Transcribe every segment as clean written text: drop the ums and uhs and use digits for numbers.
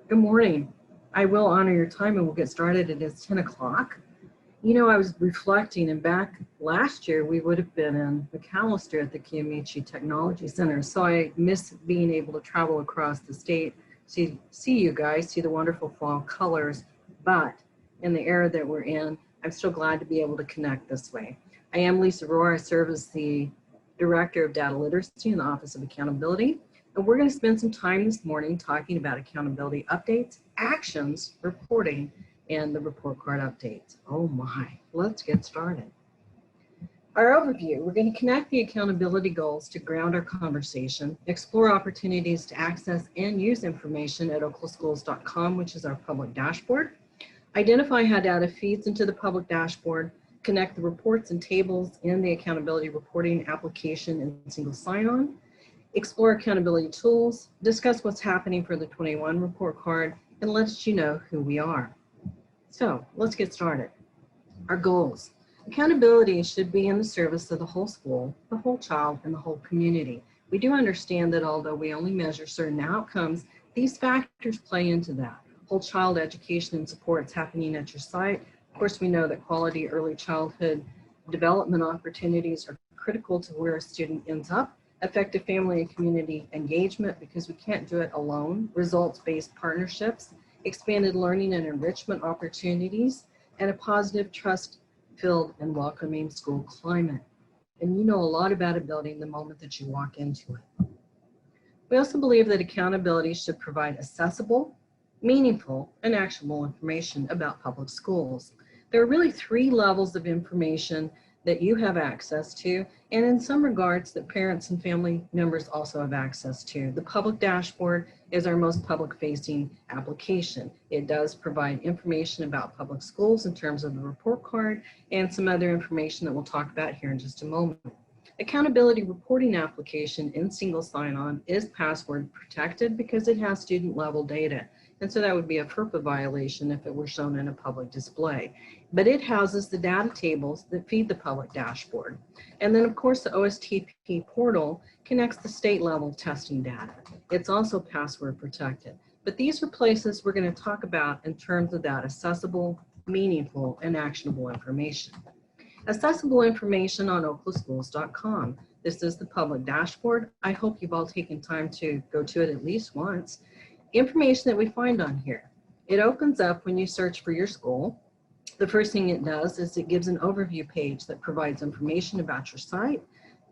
Good morning. I will honor your time and we'll get started. It is 10 o'clock. You know, I was reflecting, and back last year we would have been in McAllister at the Kiamichi Technology Center. So I miss being able to travel across the state, see you guys, see the wonderful fall colors. But in the era that we're in, I'm still glad to be able to connect this way. I am Lisa Rohr. I serve as the Director of Data Literacy in the Office of Accountability. And we're going to spend some time this morning talking about accountability updates, actions, reporting, and the report card updates. Oh my, let's get started. Our overview, we're going to connect the accountability goals to ground our conversation, explore opportunities to access and use information at oklaschools.com, which is our public dashboard, identify how data feeds into the public dashboard, connect the reports and tables in the accountability reporting application and single sign-on, explore accountability tools, discuss what's happening for the 21 report card, and let you know who we are. So let's get started. Our goals. Accountability should be in the service of the whole school, the whole child, and the whole community. We do understand that although we only measure certain outcomes, these factors play into that. Whole child education and support is happening at your site. Of course, we know that quality early childhood development opportunities are critical to where a student ends up. Effective family and community engagement, because we can't do it alone, results-based partnerships, expanded learning and enrichment opportunities, and a positive, trust-filled and welcoming school climate. And you know a lot about a building the moment that you walk into it. We also believe that accountability should provide accessible, meaningful, and actionable information about public schools. There are really 3 levels of information that you have access to, and in some regards that parents and family members also have access to. The public dashboard is our most public-facing application. It does provide information about public schools in terms of the report card and some other information that we'll talk about here in just a moment. Accountability reporting application in single sign-on is password protected because it has student level data. And so that would be a FERPA violation if it were shown in a public display. But it houses the data tables that feed the public dashboard. And then of course the OSTP portal connects the state level testing data. It's also password protected. But these are places we're going to talk about in terms of that accessible, meaningful, and actionable information. Accessible information on oklaschools.com. This is the public dashboard. I hope you've all taken time to go to it at least once. Information that we find on here. It opens up when you search for your school. The first thing it does is it gives an overview page that provides information about your site,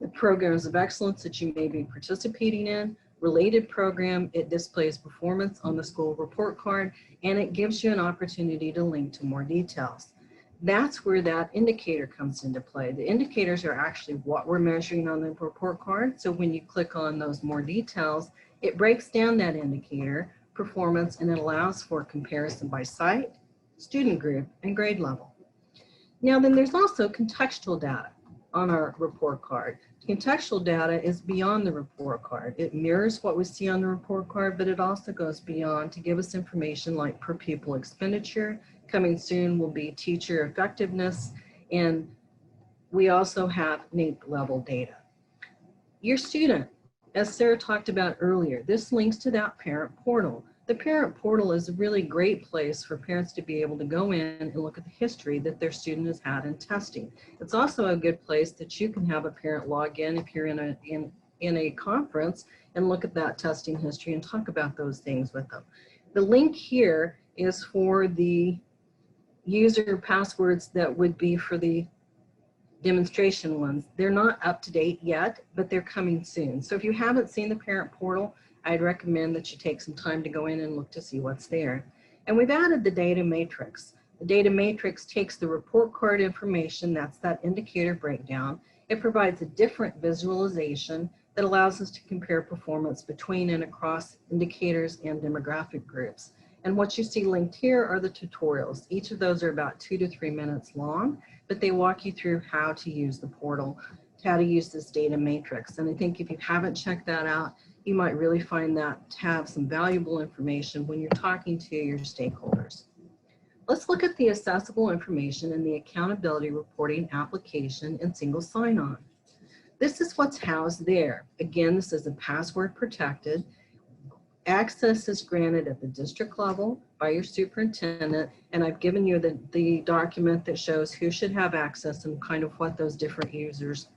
the programs of excellence that you may be participating in, related program. It displays performance on the school report card, and it gives you an opportunity to link to more details. That's where that indicator comes into play. The indicators are actually what we're measuring on the report card. So when you click on those more details, it breaks down that indicator, performance, and it allows for comparison by site, student group, and grade level. Now then there's also contextual data on our report card. Contextual data is beyond the report card. It mirrors what we see on the report card, but it also goes beyond to give us information like per pupil expenditure. Coming soon will be teacher effectiveness, and we also have NAEP level data. Your student, as Sarah talked about earlier, this links to that parent portal. The parent portal is a really great place for parents to be able to go in and look at the history that their student has had in testing. It's also a good place that you can have a parent log in if you're in a conference and look at that testing history and talk about those things with them. The link here is for the user passwords that would be for the demonstration ones. They're not up to date yet, but they're coming soon. So if you haven't seen the parent portal, I'd recommend that you take some time to go in and look to see what's there. And we've added the data matrix. The data matrix takes the report card information, that's that indicator breakdown. It provides a different visualization that allows us to compare performance between and across indicators and demographic groups. And what you see linked here are the tutorials. Each of those are about 2 to 3 minutes long, but they walk you through how to use the portal, how to use this data matrix. And I think if you haven't checked that out, you might really find that to have some valuable information when you're talking to your stakeholders. Let's look at the accessible information in the accountability reporting application and single sign-on. This is what's housed there. Again, this is a password protected. Access is granted at the district level by your superintendent, and I've given you the document that shows who should have access and kind of what those different users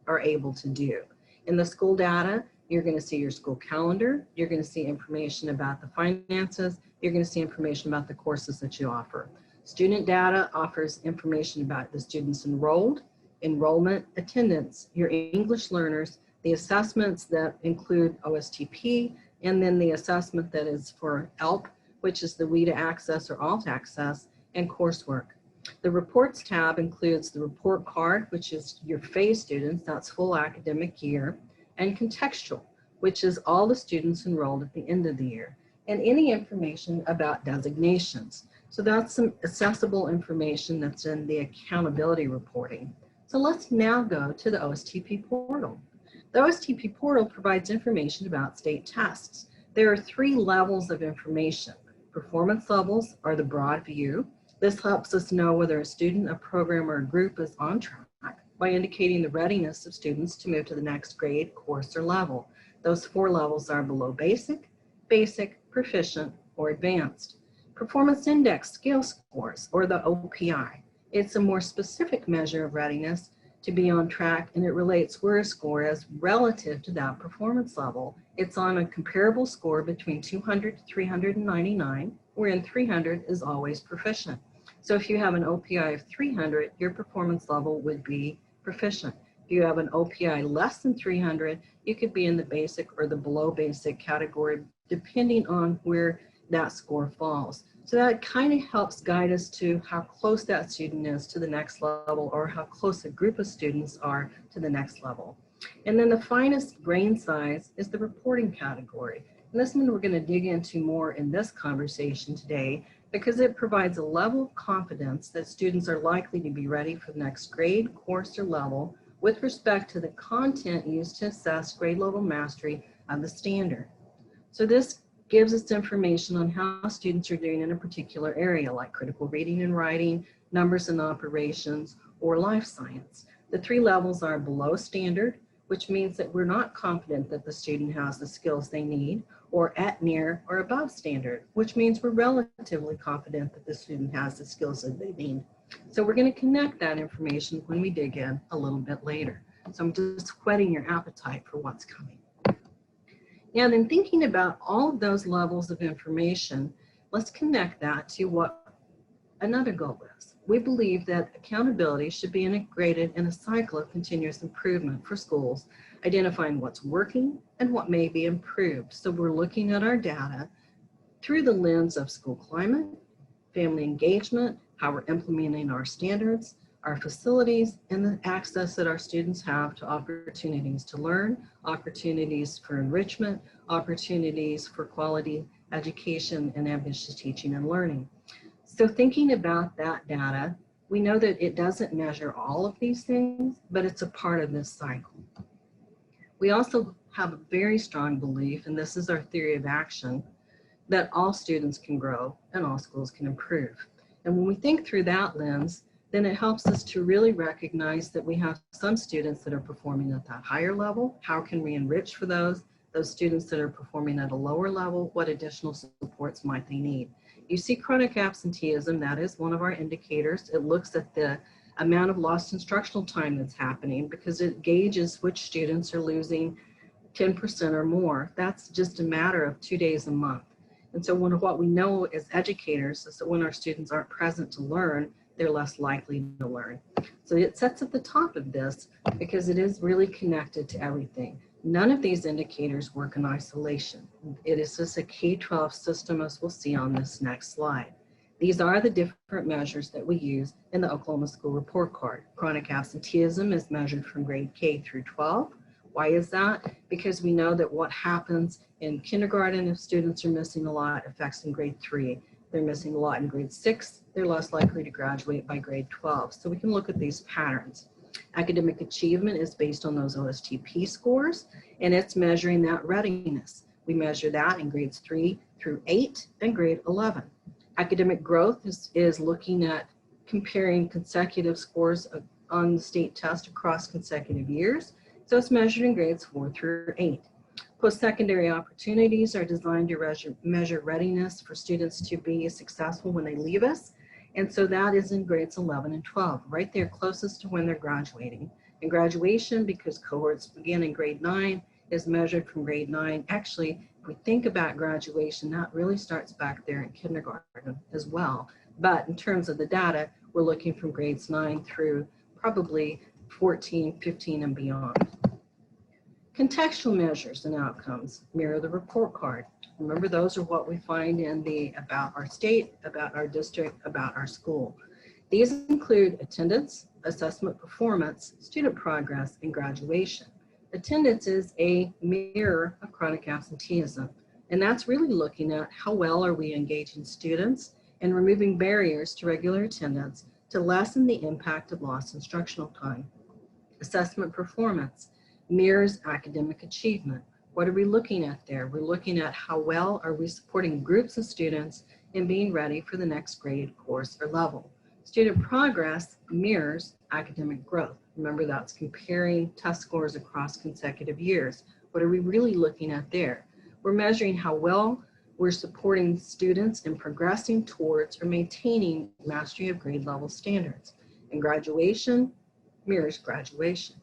are able to do. In the school data, you're going to see your school calendar, you're going to see information about the finances, you're going to see information about the courses that you offer. Student data offers information about the students enrolled, enrollment, attendance, your English learners, the assessments that include OSTP, and then the assessment that is for ELP, which is the WIDA access or alt access, and coursework. The reports tab includes the report card, which is your phase students, that's full academic year, and contextual, which is all the students enrolled at the end of the year, and any information about designations. So that's some accessible information that's in the accountability reporting. So let's now go to the OSTP portal. The OSTP portal provides information about state tests. There are 3 levels of information. Performance levels are the broad view. This helps us know whether a student, a program, or a group is on track by indicating the readiness of students to move to the next grade, course, or level. Those 4 levels are below basic, basic, proficient, or advanced. Performance index scale scores, or the OPI. It's a more specific measure of readiness to be on track, and it relates where a score is relative to that performance level. It's on a comparable score between 200 to 399, wherein 300 is always proficient. So if you have an OPI of 300, your performance level would be proficient. If you have an OPI less than 300, you could be in the basic or the below basic category, depending on where that score falls. So that kind of helps guide us to how close that student is to the next level, or how close a group of students are to the next level. And then the finest grain size is the reporting category. And this one we're going to dig into more in this conversation today, because it provides a level of confidence that students are likely to be ready for the next grade, course, or level with respect to the content used to assess grade level mastery of the standard. So this gives us information on how students are doing in a particular area, like critical reading and writing, numbers and operations, or life science. The 3 levels are below standard, which means that we're not confident that the student has the skills they need, or at, near, or above standard, which means we're relatively confident that the student has the skills that they need. So we're going to connect that information when we dig in a little bit later. So I'm just whetting your appetite for what's coming. Now then, thinking about all of those levels of information, let's connect that to what another goal is. We believe that accountability should be integrated in a cycle of continuous improvement for schools, identifying what's working and what may be improved. So we're looking at our data through the lens of school climate, family engagement, how we're implementing our standards, our facilities, and the access that our students have to opportunities to learn, opportunities for enrichment, opportunities for quality education and ambitious teaching and learning. So thinking about that data, we know that it doesn't measure all of these things, but it's a part of this cycle. We also have a very strong belief, and this is our theory of action, that all students can grow and all schools can improve. And when we think through that lens, then it helps us to really recognize that we have some students that are performing at that higher level. How can we enrich for those students that are performing at a lower level? What additional supports might they need? You see chronic absenteeism, that is one of our indicators. It looks at the amount of lost instructional time that's happening, because it gauges which students are losing 10% or more. That's just a matter of 2 days a month. And so what we know as educators is that when our students aren't present to learn, they're less likely to learn. So it sets at the top of this because it is really connected to everything. None of these indicators work in isolation. It is just a K-12 system, as we'll see on this next slide. These are the different measures that we use in the Oklahoma School Report Card. Chronic absenteeism is measured from grade K through 12. Why is that? Because we know that what happens in kindergarten, if students are missing a lot, affects in grade 3. They're missing a lot in grade 6, they're less likely to graduate by grade 12. So we can look at these patterns. Academic achievement is based on those OSTP scores, and it's measuring that readiness. We measure that in grades 3 through 8 and grade 11. Academic growth is looking at comparing consecutive scores on the state test across consecutive years. So it's measured in grades 4 through 8. Post-secondary opportunities are designed to measure readiness for students to be successful when they leave us. And so that is in grades 11 and 12, right there closest to when they're graduating. And graduation, because cohorts begin in grade 9, is measured from grade 9. Actually, if we think about graduation, that really starts back there in kindergarten as well. But in terms of the data, we're looking from grades 9 through probably 14, 15, and beyond. Contextual measures and outcomes mirror the report card. Remember, those are what we find in the about our state, about our district, about our school. These include attendance, assessment performance, student progress, and graduation. Attendance is a mirror of chronic absenteeism, and that's really looking at how well are we engaging students and removing barriers to regular attendance to lessen the impact of lost instructional time. Assessment performance mirrors academic achievement. What are we looking at there? We're looking at how well are we supporting groups of students in being ready for the next grade, course, or level. Student progress mirrors academic growth. Remember, that's comparing test scores across consecutive years. What are we really looking at there? We're measuring how well we're supporting students in progressing towards or maintaining mastery of grade level standards. And graduation mirrors graduation.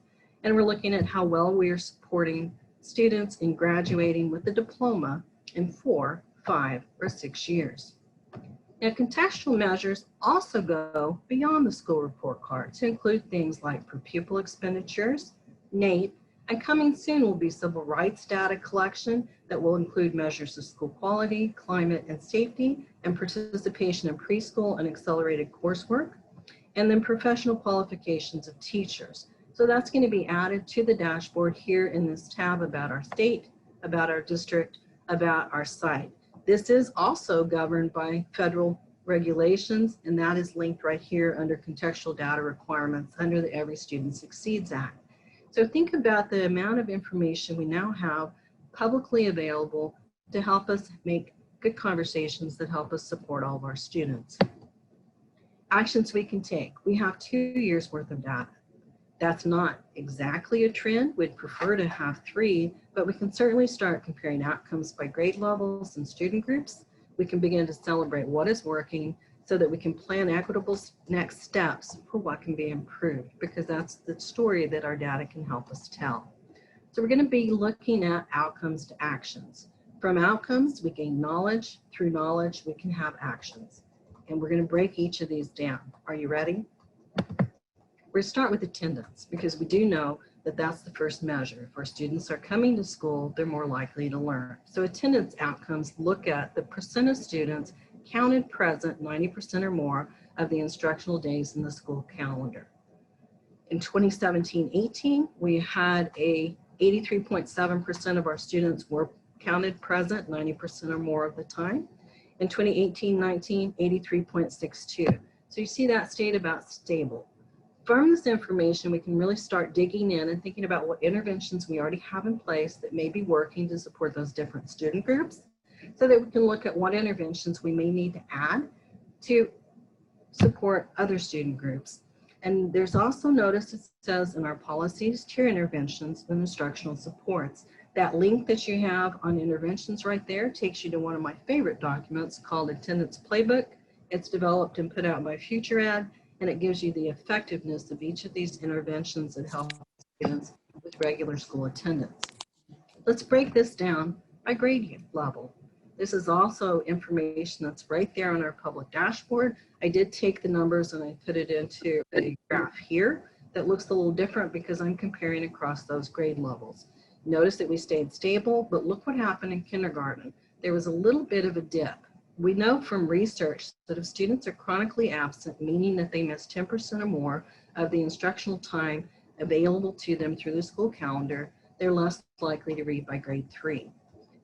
And we're looking at how well we are supporting students in graduating with a diploma in 4, 5, or 6 years. Now, contextual measures also go beyond the school report card to include things like per pupil expenditures, NAEP, and coming soon will be civil rights data collection that will include measures of school quality, climate, and safety, and participation in preschool and accelerated coursework, and then professional qualifications of teachers. So that's going to be added to the dashboard here in this tab about our state, about our district, about our site. This is also governed by federal regulations, and that is linked right here under contextual data requirements under the Every Student Succeeds Act. So think about the amount of information we now have publicly available to help us make good conversations that help us support all of our students. Actions we can take. We have 2 years worth of data. That's not exactly a trend. We'd prefer to have 3, but we can certainly start comparing outcomes by grade levels and student groups. We can begin to celebrate what is working so that we can plan equitable next steps for what can be improved, because that's the story that our data can help us tell. So we're going to be looking at outcomes to actions. From outcomes, we gain knowledge. Through knowledge, we can have actions. And we're going to break each of these down. Are you ready? We're going to start with attendance, because we do know that that's the first measure. If our students are coming to school, they're more likely to learn. So attendance outcomes look at the percent of students counted present 90% or more of the instructional days in the school calendar. In 2017-18, we had 83.7% of our students were counted present 90% or more of the time. In 2018-19, 83.62. So you see that stayed about stable. From this information, we can really start digging in and thinking about what interventions we already have in place that may be working to support those different student groups, so that we can look at what interventions we may need to add to support other student groups. And there's also, notice it says in our policies, tier interventions and instructional supports. That link that you have on interventions right there takes you to one of my favorite documents called Attendance Playbook. It's developed and put out by Future Ed, and it gives you the effectiveness of each of these interventions that help students with regular school attendance. Let's break this down by grade level. This is also information that's right there on our public dashboard. I did take the numbers and I put it into a graph here that looks a little different because I'm comparing across those grade levels. Notice that we stayed stable, but look what happened in kindergarten. There was a little bit of a dip. We know from research that if students are chronically absent, meaning that they miss 10% or more of the instructional time available to them through the school calendar, they're less likely to read by grade 3.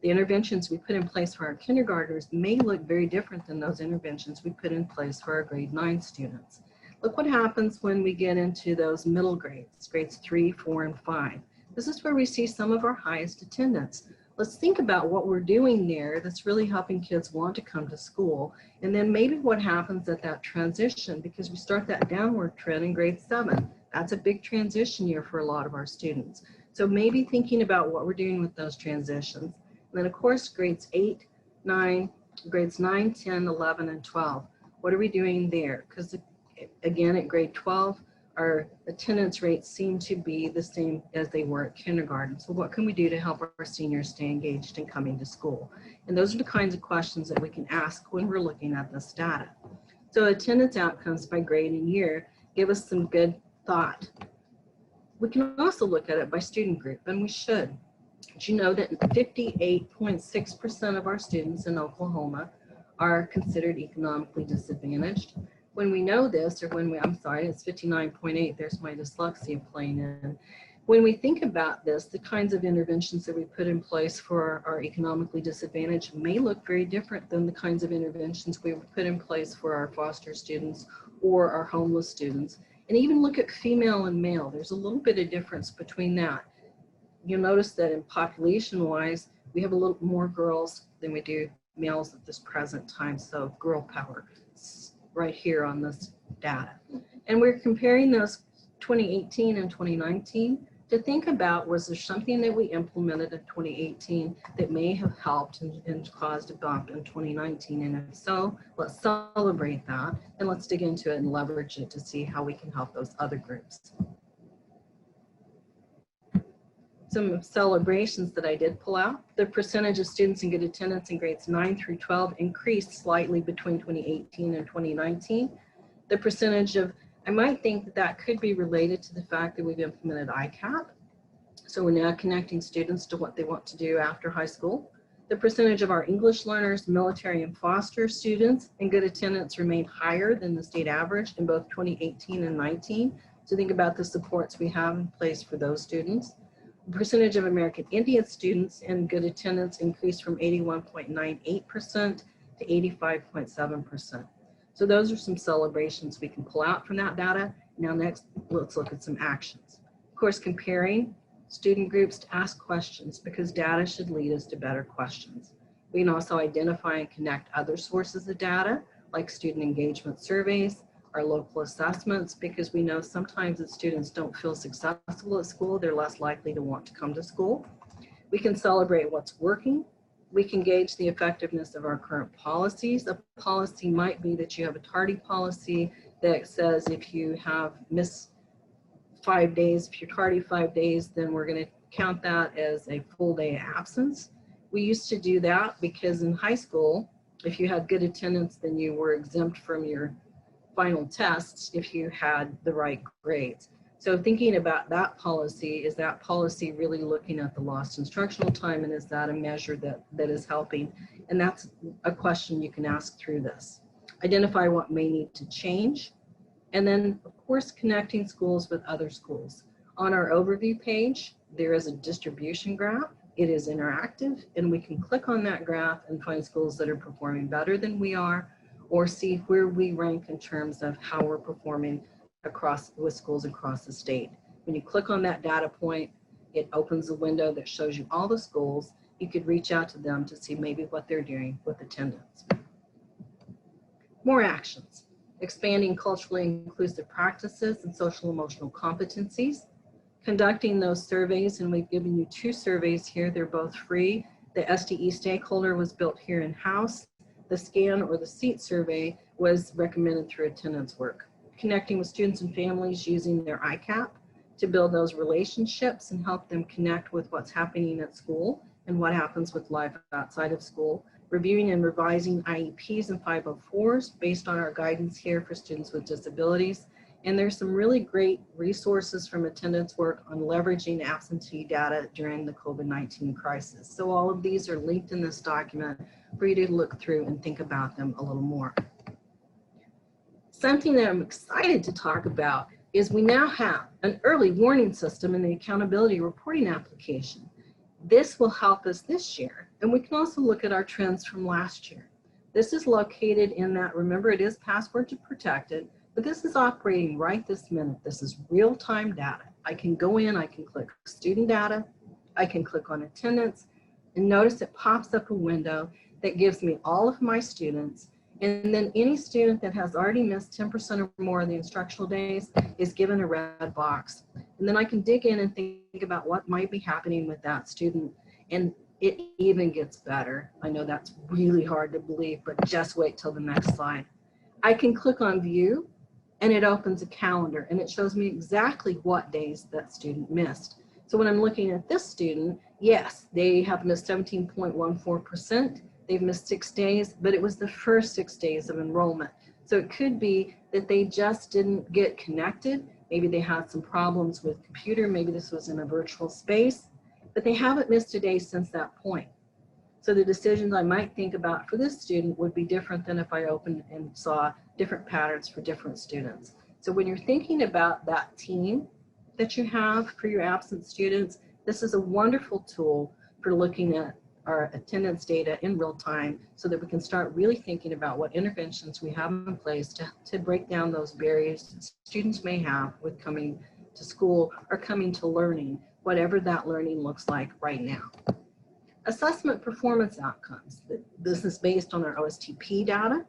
The interventions we put in place for our kindergartners may look very different than those interventions we put in place for our grade 9 students. Look what happens when we get into those middle grades, grades 3, 4, and 5. This is where we see some of our highest attendance. Let's think about what we're doing there that's really helping kids want to come to school, and then maybe what happens at that transition, because we start that downward trend in grade 7. That's a big transition year for a lot of our students. So maybe thinking about what we're doing with those transitions. And then of course, grades 8, 9, grades 9, 10, 11, and 12. What are we doing there? Because again, at grade 12, our attendance rates seem to be the same as they were at kindergarten. So what can we do to help our seniors stay engaged in coming to school? And those are the kinds of questions that we can ask when we're looking at this data. So attendance outcomes by grade and year give us some good thought. We can also look at it by student group, and we should. Did you know that 58.6% of our students in Oklahoma are considered economically disadvantaged? When we know this, or when we, I'm sorry, it's 59.8, there's my dyslexia playing in. When we think about this, the kinds of interventions that we put in place for our economically disadvantaged may look very different than the kinds of interventions we would put in place for our foster students or our homeless students. And even look at female and male, there's a little bit of difference between that. You'll notice that in population-wise, we have a little more girls than we do males at this present time, so girl power right here on this data. And we're comparing those 2018 and 2019 to think about, was there something that we implemented in 2018 that may have helped and caused a bump in 2019? And if so, let's celebrate that, and let's dig into it and leverage it to see how we can help those other groups. Some celebrations that I did pull out. The percentage of students in good attendance in grades 9 through 12 increased slightly between 2018 and 2019. The percentage of, I might think that that could be related to the fact that we've implemented ICAP. So we're now connecting students to what they want to do after high school. The percentage of our English learners, military and foster students in good attendance remained higher than the state average in both 2018 and 19. So think about the supports we have in place for those students. The percentage of American Indian students in good attendance increased from 81.98% to 85.7%. So those are some celebrations we can pull out from that data. Now next, let's look at some actions. Of course, comparing student groups to ask questions, because data should lead us to better questions. We can also identify and connect other sources of data, like student engagement surveys, our local assessments, because we know sometimes if students don't feel successful at school, they're less likely to want to come to school. We can celebrate what's working. We can gauge the effectiveness of our current policies. A policy might be that you have a tardy policy that says if you have missed 5 days, if you're tardy 5 days, then we're going to count that as a full day absence. We used to do that because in high school, if you had good attendance, then you were exempt from your final tests if you had the right grades. So thinking about that policy, is that policy really looking at the lost instructional time, and is that a measure that is helping? And that's a question you can ask through this. Identify what may need to change, and then of course connecting schools with other schools. On our overview page, there is a distribution graph. It is interactive, and we can click on that graph and find schools that are performing better than we are, or see where we rank in terms of how we're performing with schools across the state. When you click on that data point, it opens a window that shows you all the schools. You could reach out to them to see maybe what they're doing with attendance. More actions. Expanding culturally inclusive practices and social emotional competencies. Conducting those surveys, and we've given you 2 surveys here. They're both free. The SDE stakeholder was built here in-house. The scan or the seat survey was recommended through attendance work. Connecting with students and families using their ICAP to build those relationships and help them connect with what's happening at school and what happens with life outside of school. Reviewing and revising IEPs and 504s based on our guidance here for students with disabilities. And there's some really great resources from attendance work on leveraging absentee data during the COVID-19 crisis. So all of these are linked in this document for you to look through and think about them a little more. Something that I'm excited to talk about is we now have an early warning system in the accountability reporting application. This will help us this year, and we can also look at our trends from last year. This is located in that, remember, it is password protected, but this is operating right this minute. This is real-time data. I can go in, I can click student data, I can click on attendance, and notice it pops up a window that gives me all of my students, And then any student that has already missed 10% or more of the instructional days is given a red box. And then I can dig in and think about what might be happening with that student. And it even gets better. I know that's really hard to believe, but just wait till the next slide. I can click on view and it opens a calendar and it shows me exactly what days that student missed. So when I'm looking at this student, yes, they have missed 17.14%. They've missed 6 days, but it was the first 6 days of enrollment. So it could be that they just didn't get connected. Maybe they had some problems with computer. Maybe this was in a virtual space, but they haven't missed a day since that point. So the decisions I might think about for this student would be different than if I opened and saw different patterns for different students. So when you're thinking about that team that you have for your absent students, this is a wonderful tool for looking at our attendance data in real time so that we can start really thinking about what interventions we have in place to break down those barriers students may have with coming to school or coming to learning, whatever that learning looks like right now. Assessment performance outcomes. This is based on our OSTP data,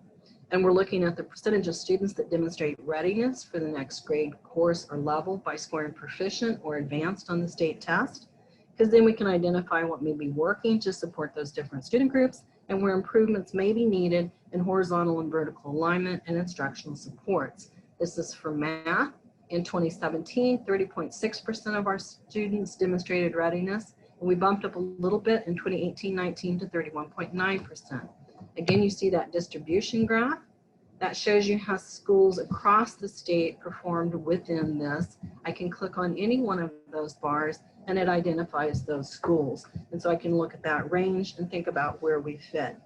and we're looking at the percentage of students that demonstrate readiness for the next grade, course, or level by scoring proficient or advanced on the state test, because then we can identify what may be working to support those different student groups and where improvements may be needed in horizontal and vertical alignment and instructional supports. This is for math. In 2017, 30.6% of our students demonstrated readiness. And we bumped up a little bit in 2018-19 to 31.9%. Again, you see that distribution graph. That shows you how schools across the state performed within this. I can click on any one of those bars and it identifies those schools. And so I can look at that range and think about where we fit.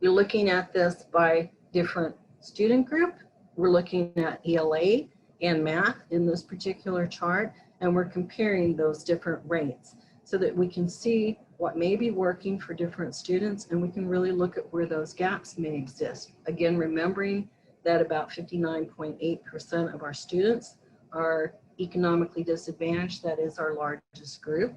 We're looking at this by different student group. We're looking at ELA and math in this particular chart, and we're comparing those different rates so that we can see what may be working for different students, and we can really look at where those gaps may exist. Again, remembering that about 59.8% of our students are economically disadvantaged. That is our largest group.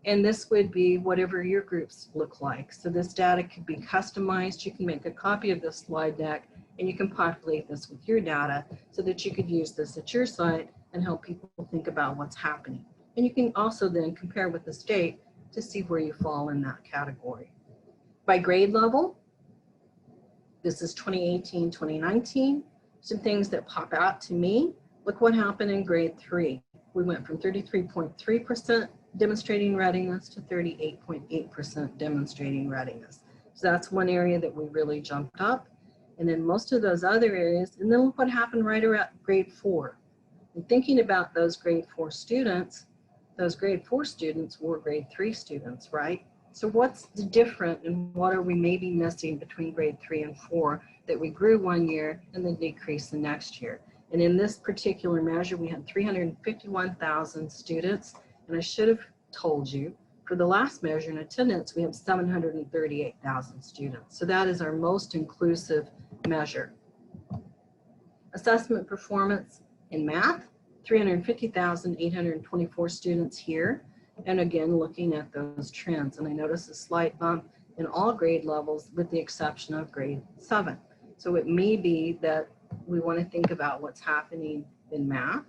And this would be whatever your groups look like. So this data could be customized. You can make a copy of this slide deck and you can populate this with your data so that you could use this at your site and help people think about what's happening. And you can also then compare with the state to see where you fall in that category. By grade level, this is 2018, 2019. Some things that pop out to me. Look what happened in grade 3. We went from 33.3% demonstrating readiness to 38.8% demonstrating readiness. So that's one area that we really jumped up. And then most of those other areas, and then look what happened right around grade 4. And thinking about those grade 4 students, those grade 4 students were grade 3 students, right? So what's the different and what are we maybe missing between grade 3 and 4 that we grew one year and then decreased the next year? And in this particular measure, we had 351,000 students. And I should have told you, for the last measure in attendance, we have 738,000 students. So that is our most inclusive measure. Assessment performance in math, 350,824 students here. And again, looking at those trends. And I notice a slight bump in all grade levels with the exception of grade 7. So it may be that we want to think about what's happening in math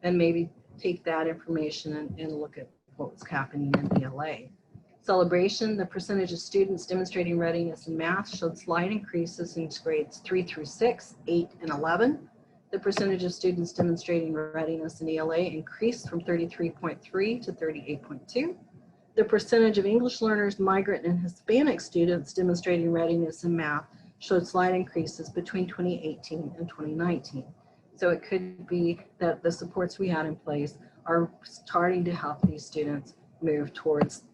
and maybe take that information and look at what's happening in ELA. Celebration, the percentage of students demonstrating readiness in math showed slight increases in grades 3 through 6, 8, and 11. The percentage of students demonstrating readiness in ELA increased from 33.3 to 38.2. The percentage of English learners, migrant, and Hispanic students demonstrating readiness in math showed slight increases between 2018 and 2019. So it could be that the supports we had in place are starting to help these students move towards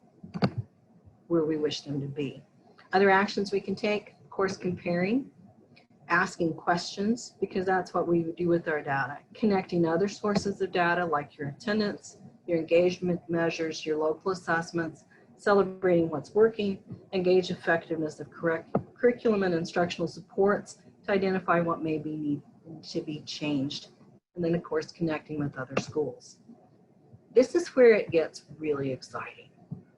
where we wish them to be. Other actions we can take, of course, comparing, asking questions, because that's what we do with our data, connecting other sources of data like your attendance, your engagement measures, your local assessments, celebrating what's working, engage effectiveness of curriculum and instructional supports to identify what may be needed to be changed, and then of course connecting with other schools. This is where it gets really exciting.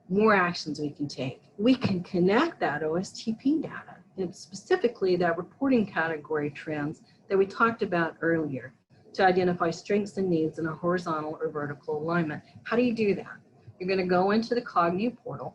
More actions we can take. We can connect that OSTP data and specifically that reporting category trends that we talked about earlier to identify strengths and needs in a horizontal or vertical alignment. How do you do that? You're going to go into the Cognitive portal,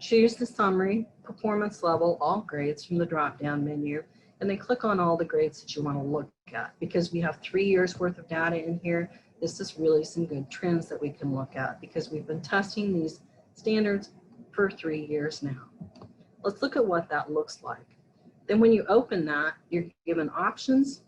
choose the summary, performance level, all grades from the drop-down menu, and then click on all the grades that you want to look at. Because we have 3 years worth of data in here, this is really some good trends that we can look at because we've been testing these standards for 3 years now. Let's look at what that looks like. Then when you open that, you're given options.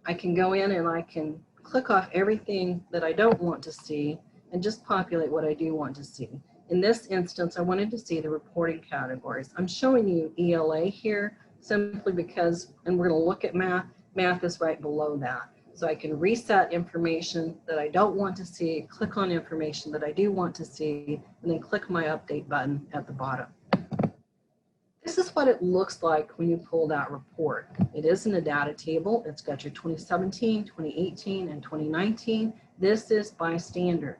I can go in and I can click off everything that I don't want to see and just populate what I do want to see. In this instance, I wanted to see the reporting categories. I'm showing you ELA here simply because, and we're going to look at math. Math is right below that. So I can reset information that I don't want to see, click on information that I do want to see, and then click my update button at the bottom. This is what it looks like when you pull that report. It is in a data table. It's got your 2017, 2018, and 2019. This is by standard.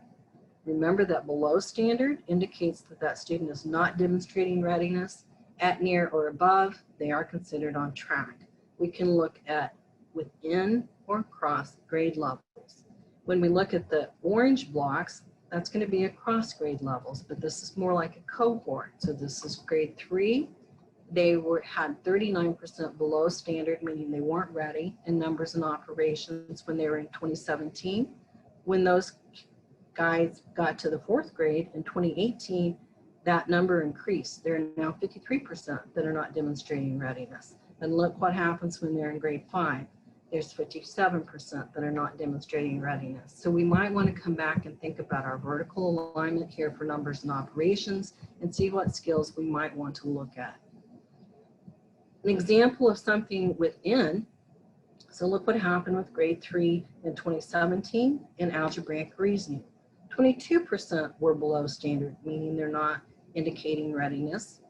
Remember that below standard indicates that that student is not demonstrating readiness. At near or above, they are considered on track. We can look at within or across grade levels. When we look at the orange blocks, that's going to be across grade levels, but this is more like a cohort. So this is grade 3. They had 39% below standard, meaning they weren't ready in numbers and operations when they were in 2017. When those guys got to the 4th grade in 2018, that number increased. There are now 53% that are not demonstrating readiness. And look what happens when they're in grade 5. There's 57% that are not demonstrating readiness. So we might want to come back and think about our vertical alignment here for numbers and operations and see what skills we might want to look at. An example of something within, so look what happened with grade 3 in 2017 in algebraic reasoning. 22% were below standard, meaning they're not indicating readiness.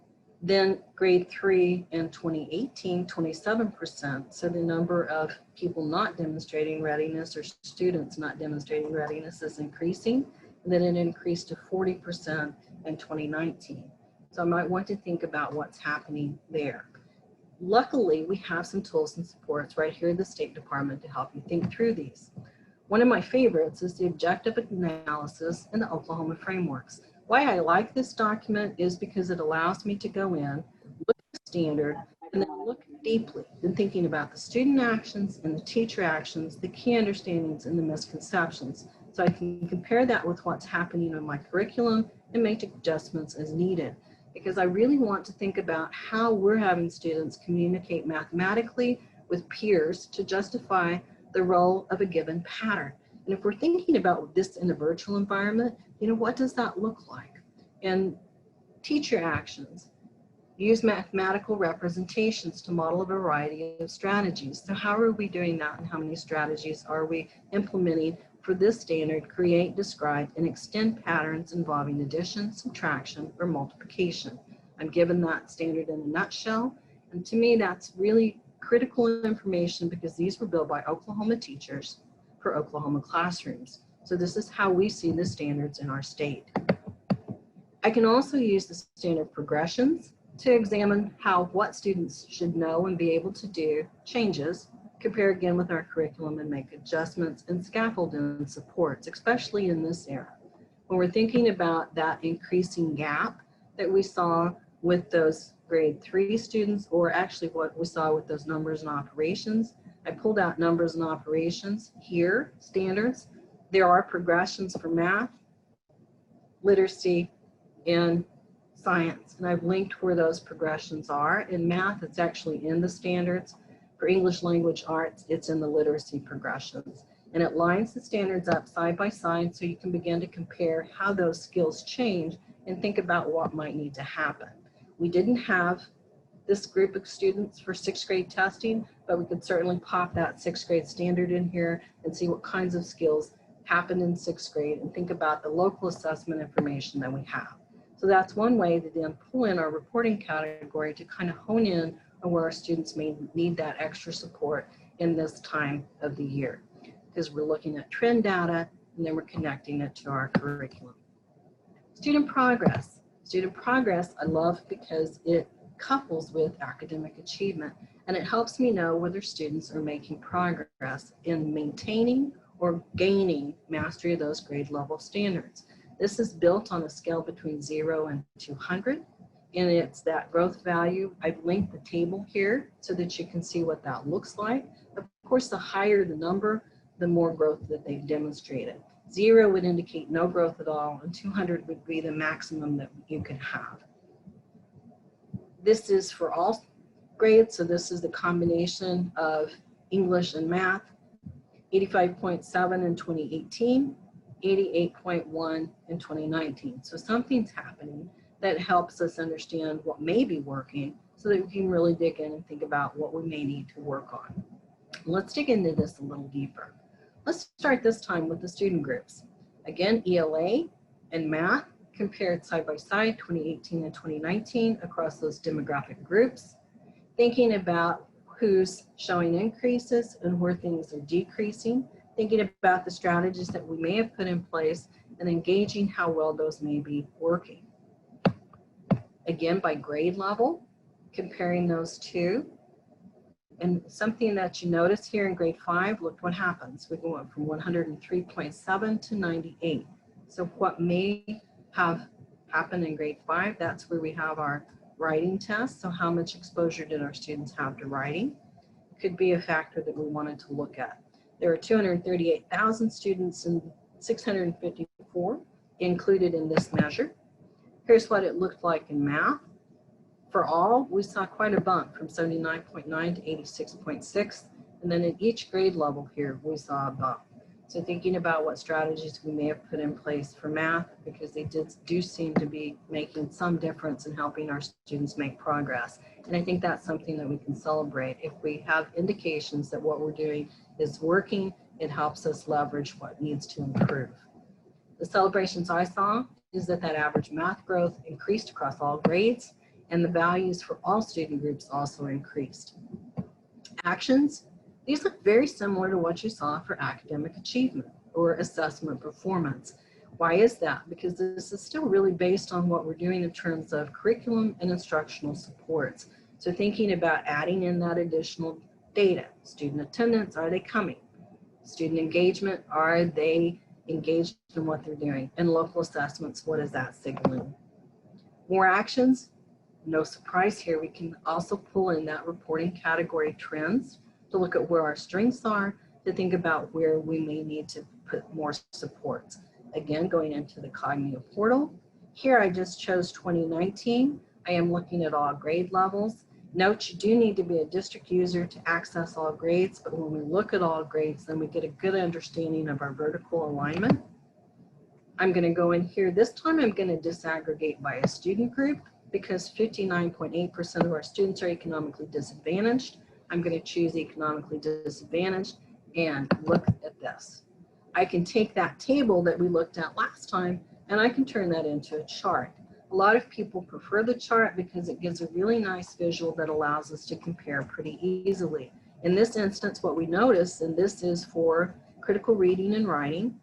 Then grade 3 in 2018, 27%. So the number of people not demonstrating readiness or students not demonstrating readiness is increasing. And then it increased to 40% in 2019. So I might want to think about what's happening there. Luckily, we have some tools and supports right here at the State Department to help you think through these. One of my favorites is the objective analysis in the Oklahoma frameworks. Why I like this document is because it allows me to go in, look at the standard, and then look deeply in thinking about the student actions and the teacher actions, the key understandings and the misconceptions. So I can compare that with what's happening in my curriculum and make adjustments as needed. Because I really want to think about how we're having students communicate mathematically with peers to justify the role of a given pattern. And if we're thinking about this in a virtual environment, what does that look like? And teacher actions use mathematical representations to model a variety of strategies. So how are we doing that, and how many strategies are we implementing for this standard? Create, describe, and extend patterns involving addition, subtraction, or multiplication. I'm given that standard in a nutshell, and to me that's really critical information because these were built by Oklahoma teachers for Oklahoma classrooms. So this is how we see the standards in our state. I can also use the standard progressions to examine what students should know and be able to do changes, compare again with our curriculum and make adjustments, and scaffold and supports, especially in this era. When we're thinking about that increasing gap that we saw with those grade 3 students, or actually what we saw with those numbers and operations, I pulled out numbers and operations here, standards. There are progressions for math, literacy, and science. And I've linked where those progressions are. In math, it's actually in the standards. For English language arts, it's in the literacy progressions. And it lines the standards up side by side so you can begin to compare how those skills change and think about what might need to happen. We didn't have this group of students for 6th grade testing, but we could certainly pop that 6th grade standard in here and see what kinds of skills happened in 6th grade and think about the local assessment information that we have. So that's one way to then pull in our reporting category to kind of hone in on where our students may need that extra support in this time of the year, because we're looking at trend data and then we're connecting it to our curriculum. Student progress. Student progress I love because it couples with academic achievement, and it helps me know whether students are making progress in maintaining or gaining mastery of those grade level standards. This is built on a scale between 0 and 200, and it's that growth value. I've linked the table here so that you can see what that looks like. Of course, the higher the number, the more growth that they've demonstrated. 0 would indicate no growth at all, and 200 would be the maximum that you could have. This is for all grades, so this is the combination of English and math. 85.7 in 2018, 88.1 in 2019. So something's happening that helps us understand what may be working so that we can really dig in and think about what we may need to work on. Let's dig into this a little deeper. Let's start this time with the student groups. Again, ELA and math compared side by side, 2018 and 2019 across those demographic groups, thinking about who's showing increases and where things are decreasing, thinking about the strategies that we may have put in place and engaging how well those may be working. Again, by grade level, comparing those two. And something that you notice here in grade 5, look what happens. We go up from 103.7 to 98. So what may have happened in grade 5, that's where we have our writing test. So how much exposure did our students have to writing? Could be a factor that we wanted to look at. There are 238,000 students and 654 included in this measure. Here's what it looked like in math. For all, we saw quite a bump from 79.9 to 86.6. And then at each grade level here, we saw a bump. So thinking about what strategies we may have put in place for math, because they do seem to be making some difference in helping our students make progress. And I think that's something that we can celebrate. If we have indications that what we're doing is working, it helps us leverage what needs to improve. The celebrations I saw is that average math growth increased across all grades, and the values for all student groups also increased. Actions. These look very similar to what you saw for academic achievement or assessment performance. Why is that? Because this is still really based on what we're doing in terms of curriculum and instructional supports. So thinking about adding in that additional data. Student attendance, are they coming? Student engagement, are they engaged in what they're doing? And local assessments, what is that signaling? More actions. No surprise here, we can also pull in that reporting category trends to look at where our strengths are, to think about where we may need to put more supports. Again, going into the cognitive portal. Here I just chose 2019. I am looking at all grade levels. Note you do need to be a district user to access all grades, but when we look at all grades, then we get a good understanding of our vertical alignment. I'm going to go in here. This time I'm going to disaggregate by a student group because 59.8% of our students are economically disadvantaged. I'm going to choose economically disadvantaged and look at this. I can take that table that we looked at last time and I can turn that into a chart. A lot of people prefer the chart because it gives a really nice visual that allows us to compare pretty easily. In this instance, what we notice, and this is for critical reading and writing,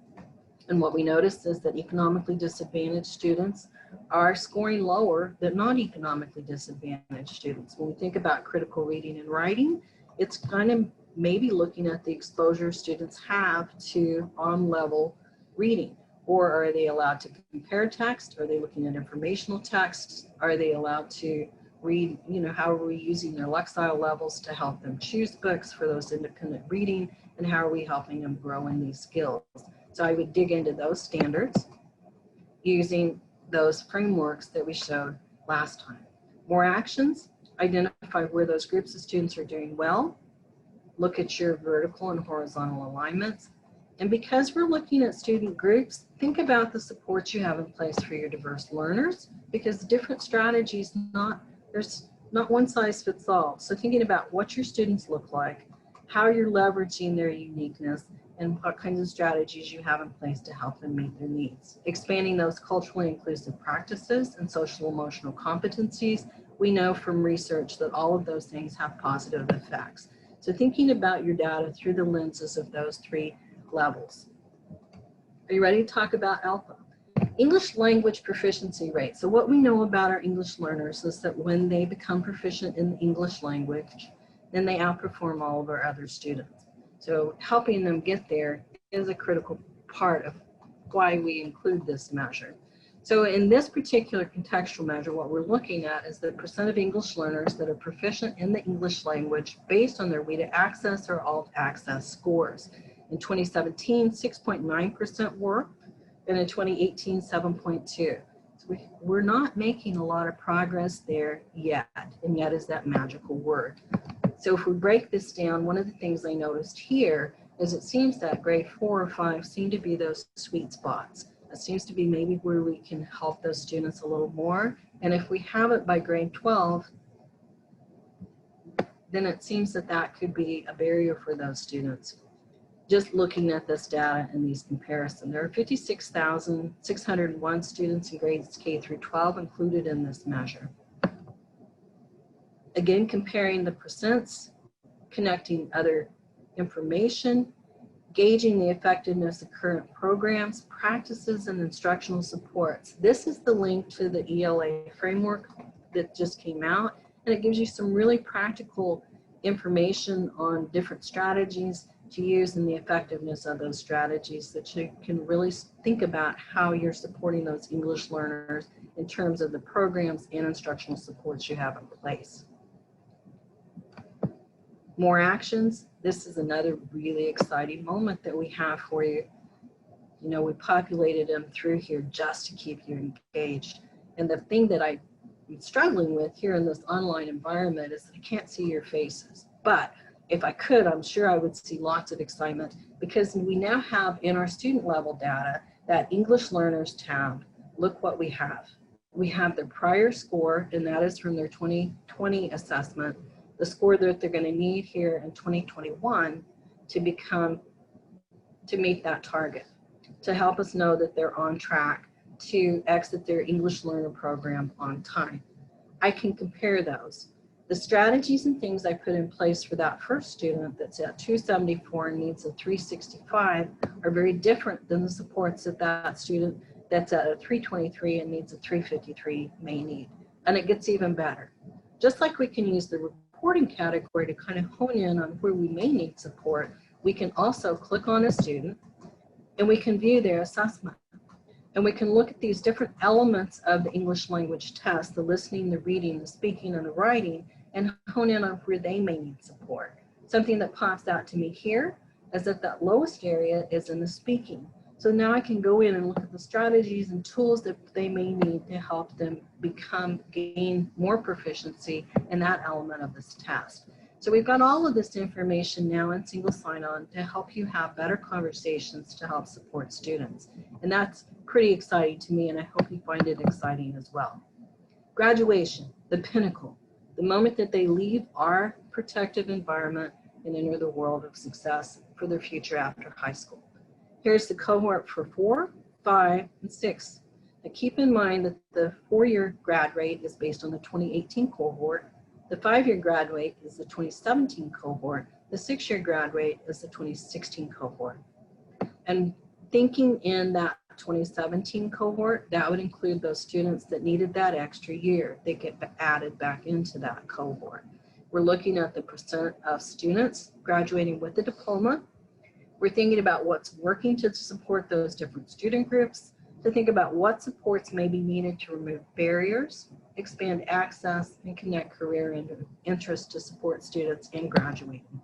and what we notice is that economically disadvantaged students are scoring lower than non-economically disadvantaged students. When we think about critical reading and writing, it's kind of maybe looking at the exposure students have to on-level reading. Or are they allowed to compare text? Are they looking at informational text? Are they allowed to read, how are we using their Lexile levels to help them choose books for those independent reading? And how are we helping them grow in these skills? So I would dig into those standards using those frameworks that we showed last time. More actions, identify where those groups of students are doing well, look at your vertical and horizontal alignments, and because we're looking at student groups, think about the supports you have in place for your diverse learners, because different strategies, there's not one size fits all. So thinking about what your students look like, how you're leveraging their uniqueness, and what kinds of strategies you have in place to help them meet their needs. Expanding those culturally inclusive practices and social emotional competencies, we know from research that all of those things have positive effects. So thinking about your data through the lenses of those three levels. Are you ready to talk about alpha? English language proficiency rate. So what we know about our English learners is that when they become proficient in the English language, then they outperform all of our other students. So helping them get there is a critical part of why we include this measure. So in this particular contextual measure, what we're looking at is the percent of English learners that are proficient in the English language based on their WIDA Access or ALT Access scores. In 2017, 6.9% were, and in 2018, 7.2%. So we're not making a lot of progress there yet, and yet is that magical word. So if we break this down, one of the things I noticed here is it seems that grade 4 or 5 seem to be those sweet spots. It seems to be maybe where we can help those students a little more. And if we have it by grade 12, then it seems that that could be a barrier for those students. Just looking at this data and these comparisons, there are 56,601 students in grades K through 12 included in this measure. Again, comparing the percents, connecting other information, gauging the effectiveness of current programs, practices, and instructional supports. This is the link to the ELA framework that just came out, and it gives you some really practical information on different strategies to use and the effectiveness of those strategies that you can really think about how you're supporting those English learners in terms of the programs and instructional supports you have in place. More actions. This is another really exciting moment that we have for you. You know, we populated them through here just to keep you engaged. And the thing that I'm struggling with here in this online environment is that I can't see your faces. But if I could, I'm sure I would see lots of excitement because we now have in our student level data that English learners tab. Look what we have. We have their prior score, and that is from their 2020 assessment, the score that they're going to need here in 2021 to meet that target, to help us know that they're on track to exit their English learner program on time. I can compare those. The strategies and things I put in place for that first student that's at 274 and needs a 365 are very different than the supports that that student that's at a 323 and needs a 353 may need. And it gets even better. Just like we can use the reporting category to kind of hone in on where we may need support, we can also click on a student and we can view their assessment. And we can look at these different elements of the English language test, the listening, the reading, the speaking, and the writing, and hone in on where they may need support. Something that pops out to me here is that that lowest area is in the speaking. So now I can go in and look at the strategies and tools that they may need to help them gain more proficiency in that element of this test. So we've got all of this information now in single sign-on to help you have better conversations to help support students. And that's pretty exciting to me, and I hope you find it exciting as well. Graduation, the pinnacle, the moment that they leave our protective environment and enter the world of success for their future after high school. Here's the cohort for 4, 5, and 6. Now keep in mind that the 4-year grad rate is based on the 2018 cohort. The 5-year grad rate is the 2017 cohort. The 6-year grad rate is the 2016 cohort. And thinking in that 2017 cohort, that would include those students that needed that extra year. They get added back into that cohort. We're looking at the percent of students graduating with a diploma. We're thinking about what's working to support those different student groups, to think about what supports may be needed to remove barriers, expand access, and connect career and interest to support students in graduating.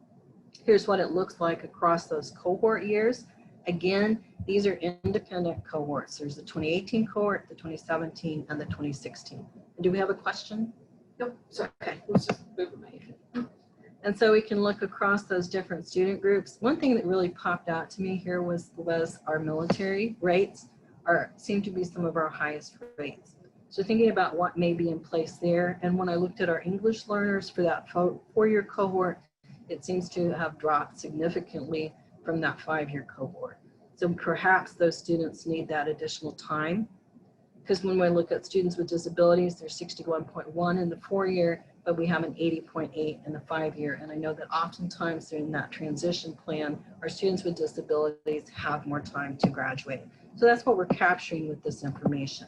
Here's what it looks like across those cohort years. Again, these are independent cohorts. There's the 2018 cohort, the 2017, and the 2016. And do we have a question? Nope, sorry, okay, let's just move my hand. And so we can look across those different student groups. One thing that really popped out to me here was our military rates seem to be some of our highest rates. So thinking about what may be in place there. And when I looked at our English learners for that 4-year cohort, it seems to have dropped significantly from that 5-year cohort. So perhaps those students need that additional time. Because when we look at students with disabilities, they're 61.1 in the 4-year, but we have an 80.8 in the 5-year. And I know that oftentimes during that transition plan, our students with disabilities have more time to graduate. So that's what we're capturing with this information.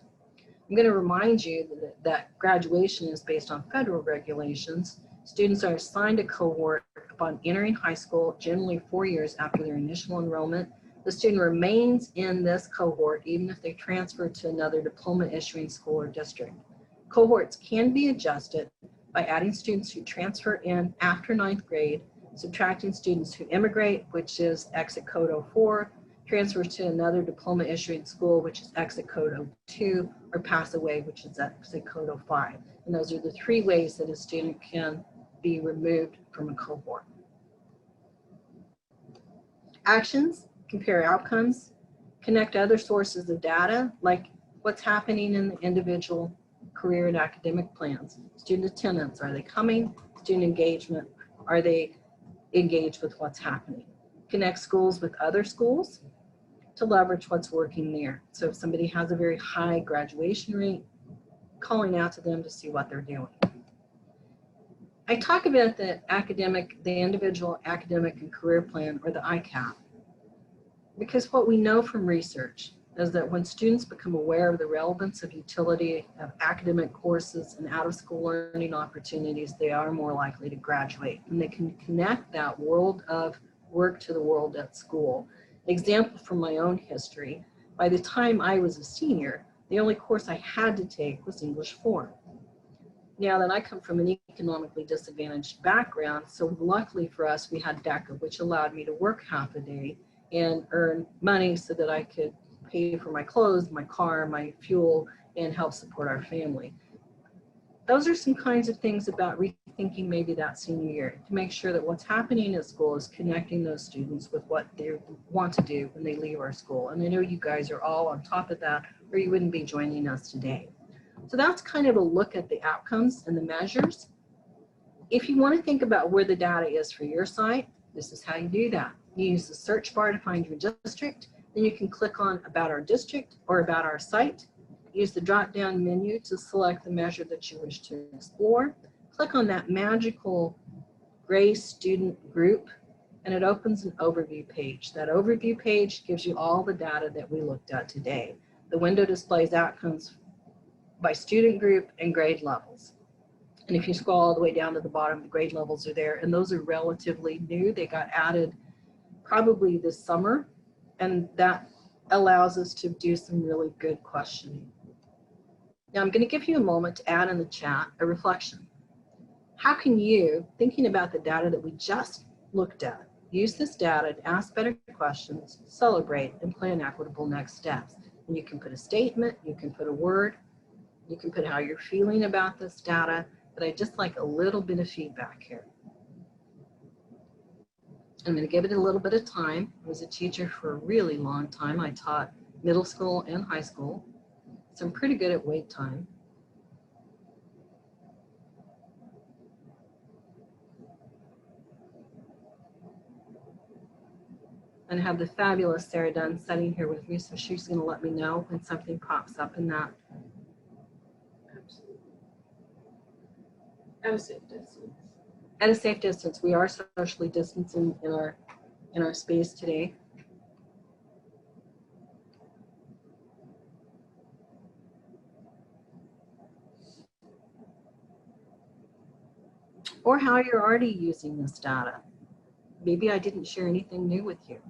I'm going to remind you that graduation is based on federal regulations. Students are assigned a cohort upon entering high school, generally 4 years after their initial enrollment. The student remains in this cohort even if they transfer to another diploma issuing school or district. Cohorts can be adjusted by adding students who transfer in after 9th grade, subtracting students who immigrate, which is exit code 04, transfer to another diploma issuing school, which is exit code 02, or pass away, which is exit code 05. And those are the 3 ways that a student can be removed from a cohort. Actions: compare outcomes, connect other sources of data, like what's happening in the individual career and academic plans. Student attendance, are they coming? Student engagement, are they engaged with what's happening? Connect schools with other schools to leverage what's working there. So if somebody has a very high graduation rate, calling out to them to see what they're doing. I talk about the individual academic and career plan, or the ICAP, because what we know from research is that when students become aware of the relevance of utility of academic courses and out-of-school learning opportunities, they are more likely to graduate, and they can connect that world of work to the world at school. Example from my own history: by the time I was a senior, the only course I had to take was English 4. Now that I come from an economically disadvantaged background, so luckily for us, we had DECA, which allowed me to work half a day and earn money so that I could pay for my clothes, my car, my fuel, and help support our family. Those are some kinds of things about rethinking maybe that senior year, to make sure that what's happening at school is connecting those students with what they want to do when they leave our school. And I know you guys are all on top of that, or you wouldn't be joining us today. So that's kind of a look at the outcomes and the measures. If you want to think about where the data is for your site, this is how you do that. You use the search bar to find your district. Then you can click on About Our District or About Our Site. Use the drop-down menu to select the measure that you wish to explore. Click on that magical gray student group, and it opens an overview page. That overview page gives you all the data that we looked at today. The window displays outcomes by student group and grade levels. And if you scroll all the way down to the bottom, the grade levels are there, and those are relatively new. They got added probably this summer, and that allows us to do some really good questioning. Now I'm going to give you a moment to add in the chat a reflection. How can you, thinking about the data that we just looked at, use this data to ask better questions, celebrate, and plan equitable next steps? And you can put a statement, you can put a word, you can put how you're feeling about this data, but I just like a little bit of feedback here. I'm going to give it a little bit of time. I was a teacher for a really long time. I taught middle school and high school, so I'm pretty good at wait time. And I have the fabulous Sarah Dunn sitting here with me, so she's going to let me know when something pops up in that. Absolutely. At a safe distance. At a safe distance. We are socially distancing in our space today. Or how you're already using this data. Maybe I didn't share anything new with you.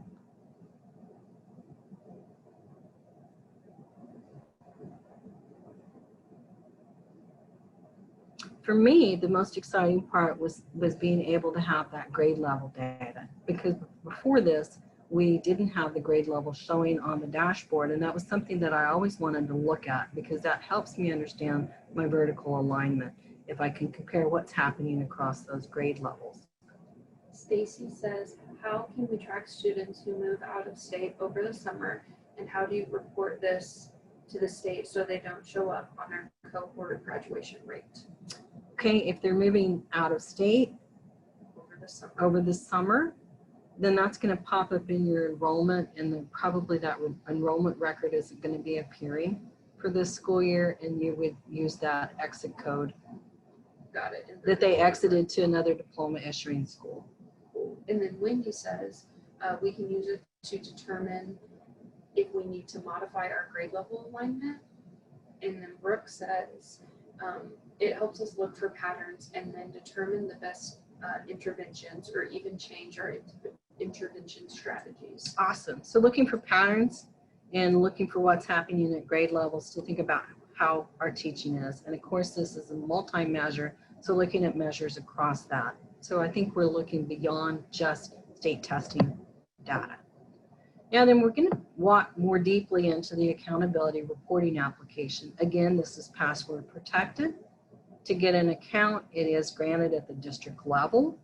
For me, the most exciting part was being able to have that grade level data, because before this, we didn't have the grade level showing on the dashboard, and that was something that I always wanted to look at, because that helps me understand my vertical alignment if I can compare what's happening across those grade levels. Stacy says, how can we track students who move out of state over the summer, and how do you report this to the state so they don't show up on our cohort graduation rate? Okay, if they're moving out of state over the summer, then that's going to pop up in your enrollment, and then probably that enrollment record is going to be appearing for this school year, and you would use that exit code. Got it. That they exited to another diploma issuing school. And then Wendy says we can use it to determine if we need to modify our grade level alignment. And then Brooke says, it helps us look for patterns and then determine the best interventions or even change our intervention strategies. Awesome. So looking for patterns and looking for what's happening at grade levels to think about how our teaching is. And of course, this is a multi-measure, so looking at measures across that. So I think we're looking beyond just state testing data. And then we're going to walk more deeply into the accountability reporting application. Again, this is password protected. To get an account, it is granted at the district level.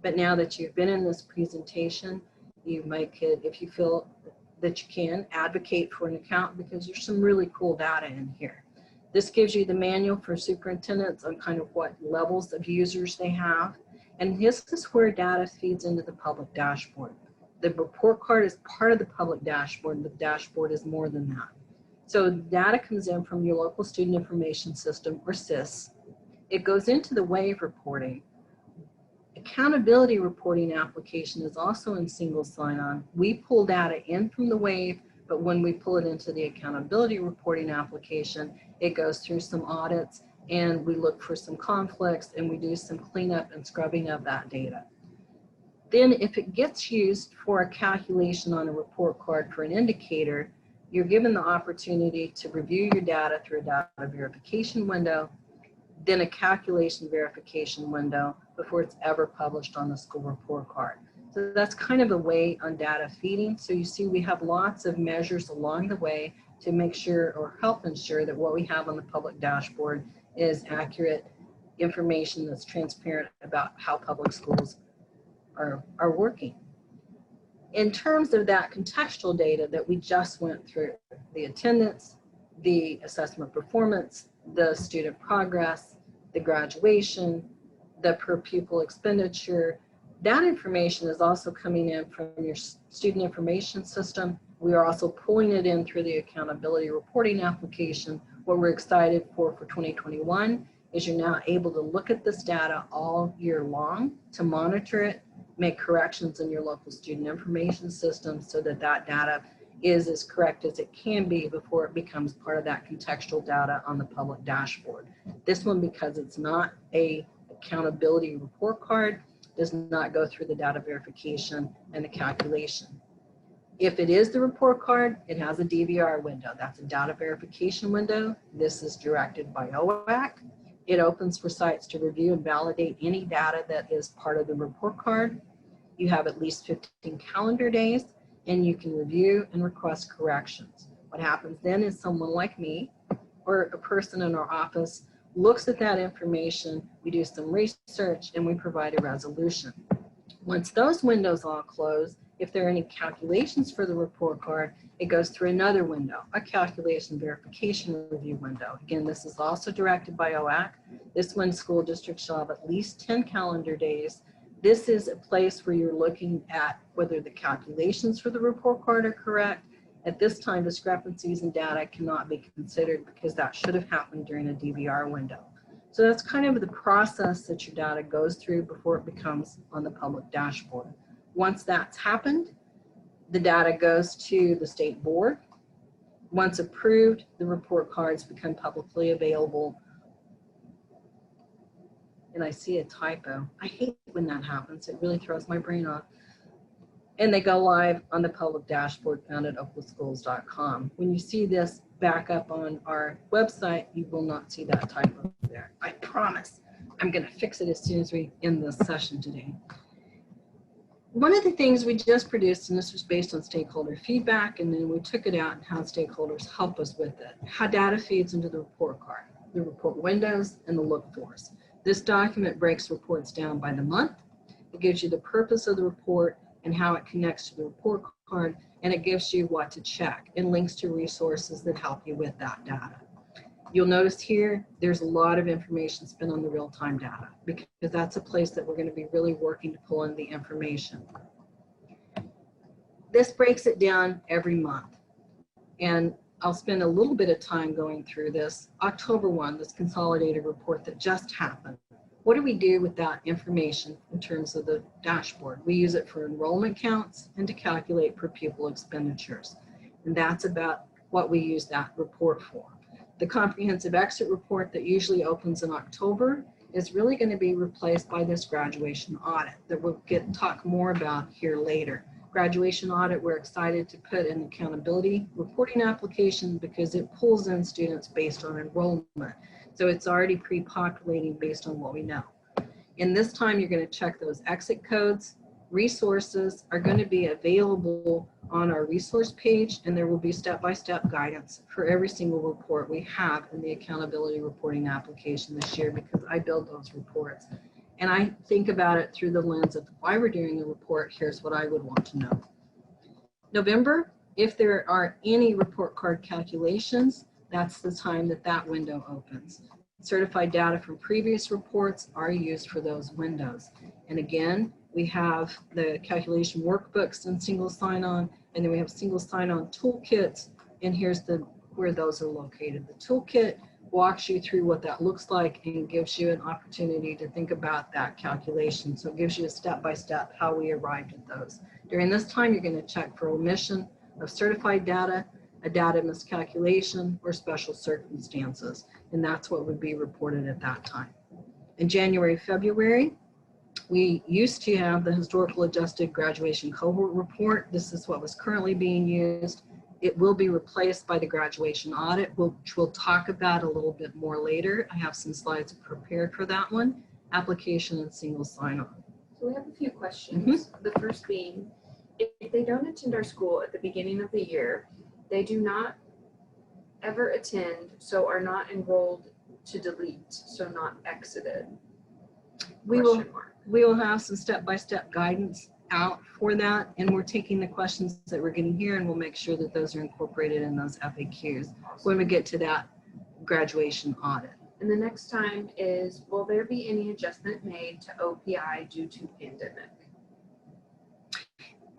But now that you've been in this presentation, you might, if you feel that you can, advocate for an account because there's some really cool data in here. This gives you the manual for superintendents on kind of what levels of users they have. And this is where data feeds into the public dashboard. The report card is part of the public dashboard. The dashboard is more than that. So data comes in from your local student information system, or SIS. It goes into the WAVE reporting. Accountability reporting application is also in single sign-on. We pull data in from the WAVE, but when we pull it into the accountability reporting application, it goes through some audits and we look for some conflicts and we do some cleanup and scrubbing of that data. Then if it gets used for a calculation on a report card for an indicator, you're given the opportunity to review your data through a data verification window, then a calculation verification window before it's ever published on the school report card. So that's kind of the way on data feeding. So you see we have lots of measures along the way to make sure or help ensure that what we have on the public dashboard is accurate information that's transparent about how public schools are working. In terms of that contextual data that we just went through, the attendance, the assessment performance, the student progress, the graduation, the per pupil expenditure, that information is also coming in from your student information system. We are also pulling it in through the accountability reporting application. What we're excited for 2021 is you're now able to look at this data all year long to monitor it, make corrections in your local student information system so that that data is as correct as it can be before it becomes part of that contextual data on the public dashboard. This one, because it's not a accountability report card, does not go through the data verification and the calculation. If it is the report card, it has a DVR window. That's a data verification window. This is directed by OAC. It opens for sites to review and validate any data that is part of the report card. You have at least 15 calendar days and you can review and request corrections. What happens then is someone like me or a person in our office looks at that information, we do some research, and we provide a resolution. Once those windows all close, if there are any calculations for the report card, it goes through another window, a calculation verification review window. Again, this is also directed by OAC. This one, school districts shall have at least 10 calendar days. This is a place where you're looking at whether the calculations for the report card are correct. At this time, discrepancies in data cannot be considered because that should have happened during a DVR window. So that's kind of the process that your data goes through before it becomes on the public dashboard. Once that's happened, the data goes to the state board. Once approved, the report cards become publicly available. And I see a typo. I hate when that happens. It really throws my brain off. And they go live on the public dashboard found at oklaschools.com. When you see this back up on our website, you will not see that typo there. I promise. I'm going to fix it as soon as we end this session today. One of the things we just produced, and this was based on stakeholder feedback, and then we took it out and how stakeholders help us with it, how data feeds into the report card, the report windows, and the look-fors. This document breaks reports down by the month. It gives you the purpose of the report and how it connects to the report card, and it gives you what to check and links to resources that help you with that data. You'll notice here, there's a lot of information spent on the real-time data because that's a place that we're going to be really working to pull in the information. This breaks it down every month, and I'll spend a little bit of time going through this. October 1, this consolidated report that just happened. What do we do with that information in terms of the dashboard? We use it for enrollment counts and to calculate per pupil expenditures. And that's about what we use that report for. The comprehensive exit report that usually opens in October is really going to be replaced by this graduation audit that we'll talk more about here later. Graduation audit, we're excited to put an accountability reporting application because it pulls in students based on enrollment. So it's already pre-populating based on what we know. In this time, you're going to check those exit codes. Resources are going to be available on our resource page, and there will be step-by-step guidance for every single report we have in the accountability reporting application this year, because I build those reports. And I think about it through the lens of why we're doing the report. Here's what I would want to know. November, if there are any report card calculations, that's the time that that window opens. Certified data from previous reports are used for those windows. And again, we have the calculation workbooks and single sign-on, and then we have single sign-on toolkits, and here's where those are located. The toolkit walks you through what that looks like and gives you an opportunity to think about that calculation. So it gives you a step-by-step how we arrived at those. During this time, you're going to check for omission of certified data, a data miscalculation, or special circumstances, and that's what would be reported at that time. In January, February, we used to have the historical adjusted graduation cohort report. This is what was currently being used. It will be replaced by the graduation audit, which we'll talk about a little bit more later. I have some slides prepared for that one. Application and single sign-on. So we have a few questions. The first being, if they don't attend our school at the beginning of the year, they do not ever attend, so are not enrolled to delete, so not exited. We will have some step-by-step guidance out for that, and we're taking the questions that we're getting here, and we'll make sure that those are incorporated in those FAQs when we get to that graduation audit. And the next time is, will there be any adjustment made to OPI due to pandemic?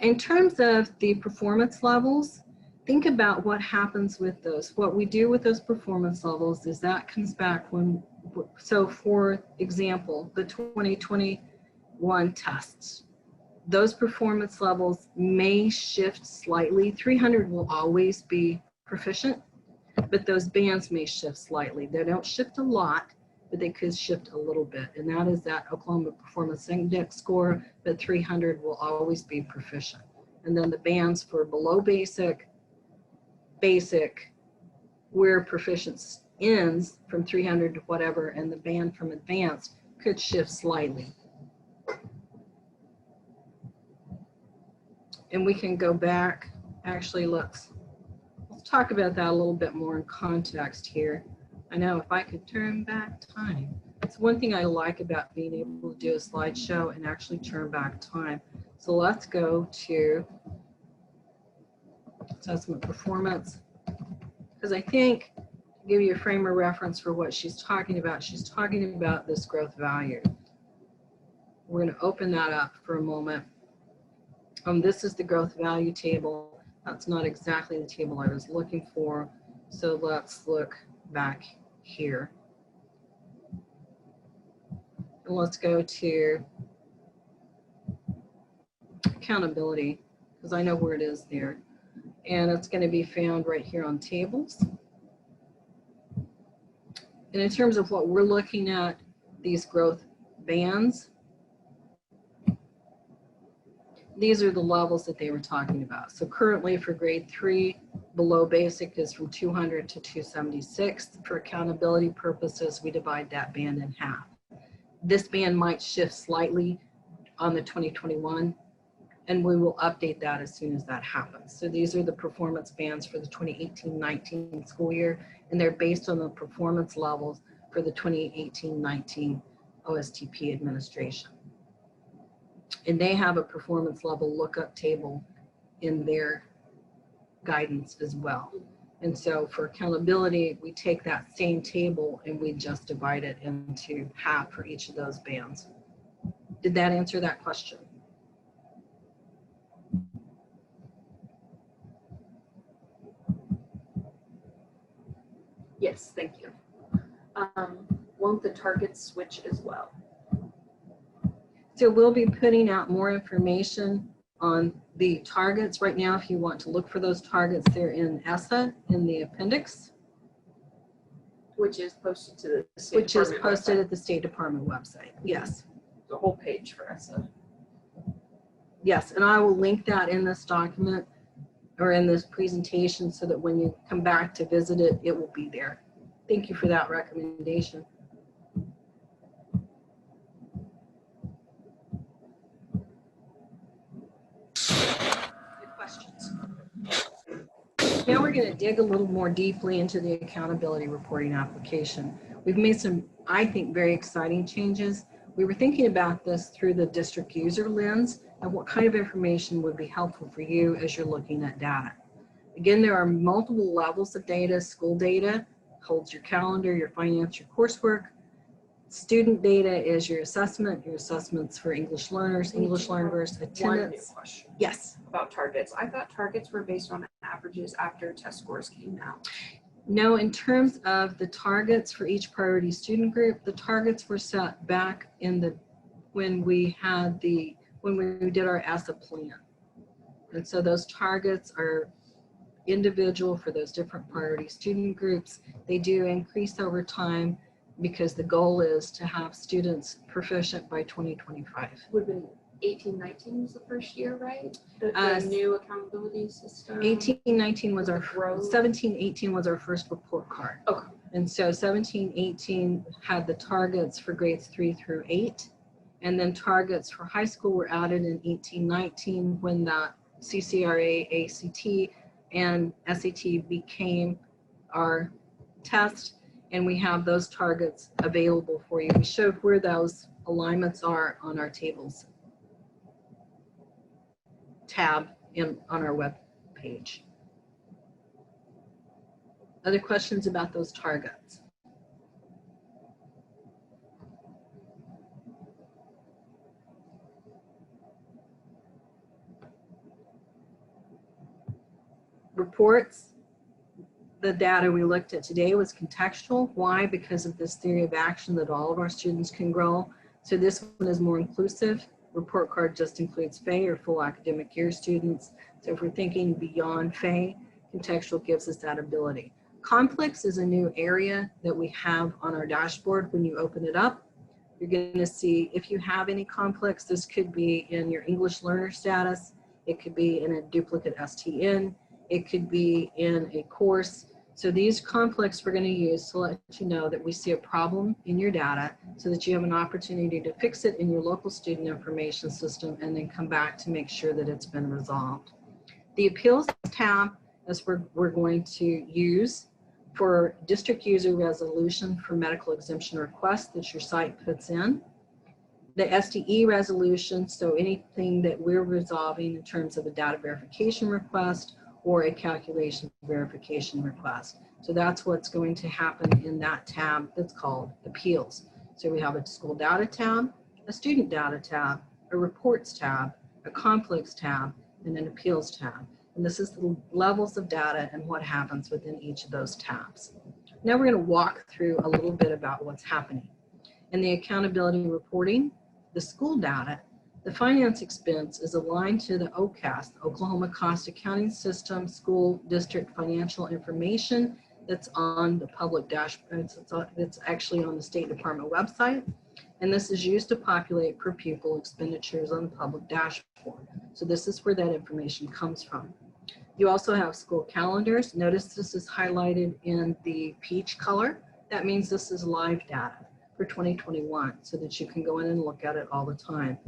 In terms of the performance levels, think about what happens with those. What we do with those performance levels is that comes back when, so for example, the 2021 tests, those performance levels may shift slightly. 300 will always be proficient, but those bands may shift slightly. They don't shift a lot, but they could shift a little bit. And that is that Oklahoma Performance Index score, but 300 will always be proficient. And then the bands for below basic, where proficiency ends from 300 to whatever, and the band from advanced could shift slightly. And we can go back, actually let's talk about that a little bit more in context here. I know if I could turn back time. It's one thing I like about being able to do a slideshow and actually turn back time. So let's go to assessment performance, because I think to give you a frame of reference for what she's talking about this growth value. We're going to open that up for a moment. This is the growth value table. That's not exactly the table I was looking for. So let's look back here. And let's go to accountability, because I know where it is there. And it's going to be found right here on tables. And in terms of what we're looking at, these growth bands, these are the levels that they were talking about. So currently for grade 3, below basic is from 200 to 276. For accountability purposes, we divide that band in half. This band might shift slightly on the 2021, and we will update that as soon as that happens. So these are the performance bands for the 2018-19 school year, and they're based on the performance levels for the 2018-19 OSTP administration. And they have a performance level lookup table in their guidance as well. And so for accountability, we take that same table and we just divide it into half for each of those bands. Did that answer that question? Yes, thank you. Won't the targets switch as well? So we'll be putting out more information on the targets right now, if you want to look for those targets, they're in ESSA in the appendix, Which is posted to the State which is Department posted website. at the State Department website. Yes. The whole page for ESSA. Yes, and I will link that in this document or in this presentation so that when you come back to visit it, it will be there. Thank you for that recommendation. Good questions. Now we're going to dig a little more deeply into the accountability reporting application. We've made some, I think, very exciting changes. We were thinking about this through the district user lens and what kind of information would be helpful for you as you're looking at data. Again, there are multiple levels of data. School data holds your calendar, your finance, your coursework. Student data is your assessments for English learners, English learners, attendance. One new question Yes. about targets. I thought targets were based on averages after test scores came out. No, in terms of the targets for each priority student group, the targets were set back in the when we did our ESSA plan. And so those targets are individual for those different priority student groups. They do increase over time because the goal is to have students proficient by 2025. Would have been 18-19 was the first year, right? The new accountability system. 18-19 was our growth. 17-18 was our first report card. Okay. And so 17-18 had the targets for grades 3 through 8. And then targets for high school were added in 18-19 when that CCRA, ACT, and SAT became our test. And we have those targets available for you. We showed where those alignments are on our tables tab on our web page. Other questions about those targets? Reports. The data we looked at today was contextual. Why? Because of this theory of action that all of our students can grow. So this one is more inclusive. Report card just includes FAE or full academic year students. So if we're thinking beyond FAE, contextual gives us that ability. Complex is a new area that we have on our dashboard. When you open it up, you're going to see if you have any complex. This could be in your English learner status. It could be in a duplicate STN. It could be in a course. So these complex we're going to use to let you know that we see a problem in your data so that you have an opportunity to fix it in your local student information system and then come back to make sure that it's been resolved. The appeals tab is we're going to use for district user resolution for medical exemption requests that your site puts in. The SDE resolution, so anything that we're resolving in terms of a data verification request or a calculation verification request. So that's what's going to happen in that tab that's called appeals. So we have a school data tab, a student data tab, a reports tab, a complex tab, and an appeals tab. And this is the levels of data and what happens within each of those tabs. Now we're going to walk through a little bit about what's happening. In the accountability reporting, the school data, the finance expense is aligned to the OCAS, Oklahoma Cost Accounting System, school district financial information that's on the public dashboard. It's actually on the State Department website. And this is used to populate per pupil expenditures on the public dashboard. So this is where that information comes from. You also have school calendars. Notice this is highlighted in the peach color. That means this is live data for 2021 so that you can go in and look at it all the time.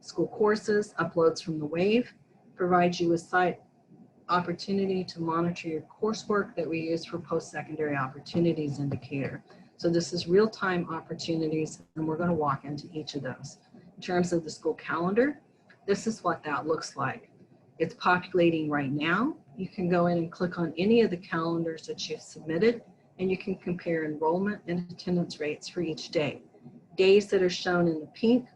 School courses, uploads from the Wave, provides you with site opportunity to monitor your coursework that we use for post-secondary opportunities indicator. So this is real-time opportunities, and we're going to walk into each of those. In terms of the school calendar, this is what that looks like. It's populating right now. You can go in and click on any of the calendars that you've submitted, and you can compare enrollment and attendance rates for each day. Days that are shown in the pink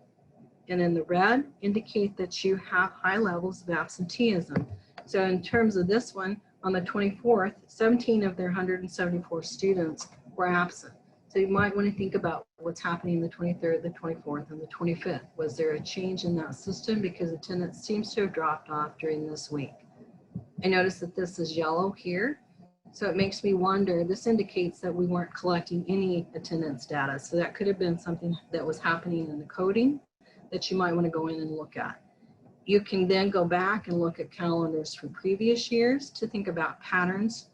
and in the red indicate that you have high levels of absenteeism. So in terms of this one, on the 24th, 17 of their 174 students were absent. So you might want to think about what's happening the 23rd, the 24th, and the 25th. Was there a change in that system? Because attendance seems to have dropped off during this week. I notice that this is yellow here. So it makes me wonder, this indicates that we weren't collecting any attendance data. So that could have been something that was happening in the coding that you might want to go in and look at. You can then go back and look at calendars from previous years to think about patterns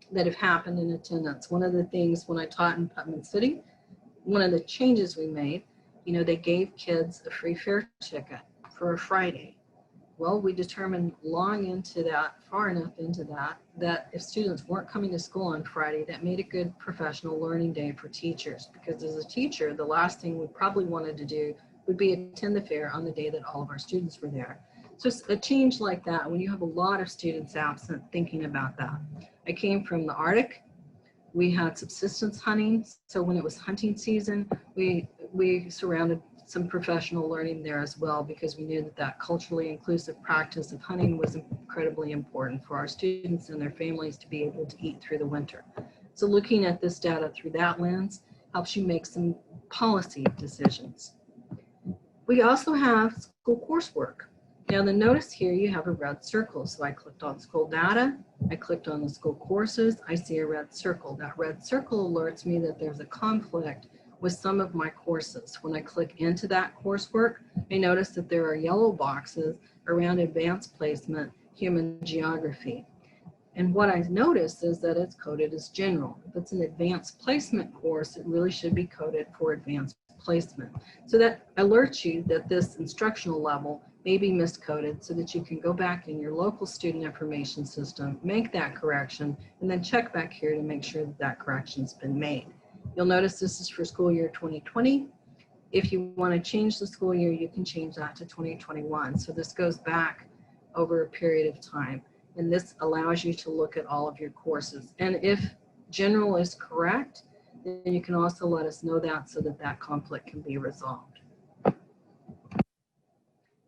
that have happened in attendance. One of the things when I taught in Putnam City, one of the changes we made, they gave kids a free fare ticket for a Friday. Well, we determined long into that, far enough into that if students weren't coming to school on Friday, that made a good professional learning day for teachers. Because as a teacher, the last thing we probably wanted to do would be attend the fair on the day that all of our students were there. So a change like that, when you have a lot of students absent, thinking about that. I came from the Arctic. We had subsistence hunting. So when it was hunting season, we surrounded some professional learning there as well, because we knew that culturally inclusive practice of hunting was incredibly important for our students and their families to be able to eat through the winter. So looking at this data through that lens helps you make some policy decisions. We also have school coursework. Now the notice here, you have a red circle. So I clicked on school data, I clicked on the school courses, I see a red circle. That red circle alerts me that there's a conflict with some of my courses. When I click into that coursework, I notice that there are yellow boxes around advanced placement, human geography. And what I noticed is that it's coded as general. If it's an advanced placement course, it really should be coded for advanced placement. So that alerts you that this instructional level may be miscoded, so that you can go back in your local student information system, make that correction, and then check back here to make sure that that correction's been made. You'll notice this is for school year 2020. If you want to change the school year, you can change that to 2021. So this goes back over a period of time. And this allows you to look at all of your courses. And if general is correct, then you can also let us know that so that that conflict can be resolved.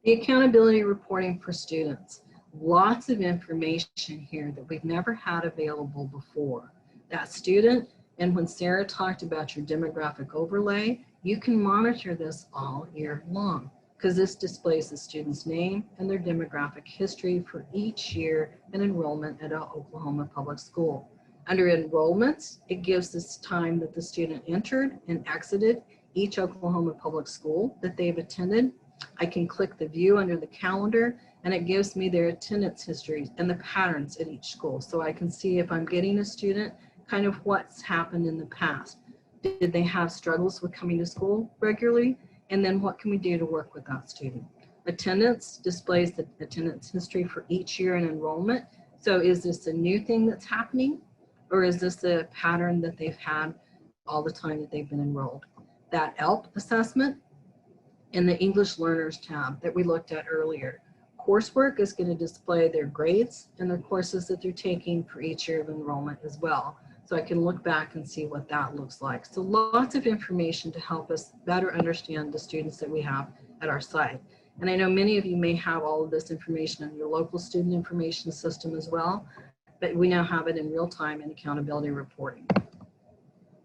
The accountability reporting for students. Lots of information here that we've never had available before. That student, and when Sarah talked about your demographic overlay, you can monitor this all year long, because this displays the student's name and their demographic history for each year and enrollment at an Oklahoma public school. Under enrollments, it gives this time that the student entered and exited each Oklahoma public school that they've attended. I can click the view under the calendar, and it gives me their attendance histories and the patterns at each school. So I can see if I'm getting a student, kind of what's happened in the past. Did they have struggles with coming to school regularly? And then what can we do to work with that student? Attendance displays the attendance history for each year in enrollment. So is this a new thing that's happening, or is this a pattern that they've had all the time that they've been enrolled? That ELP assessment in the English Learners tab that we looked at earlier. Coursework is going to display their grades and their courses that they're taking for each year of enrollment as well. So I can look back and see what that looks like. So lots of information to help us better understand the students that we have at our site. And I know many of you may have all of this information in your local student information system as well, but we now have it in real time in accountability reporting.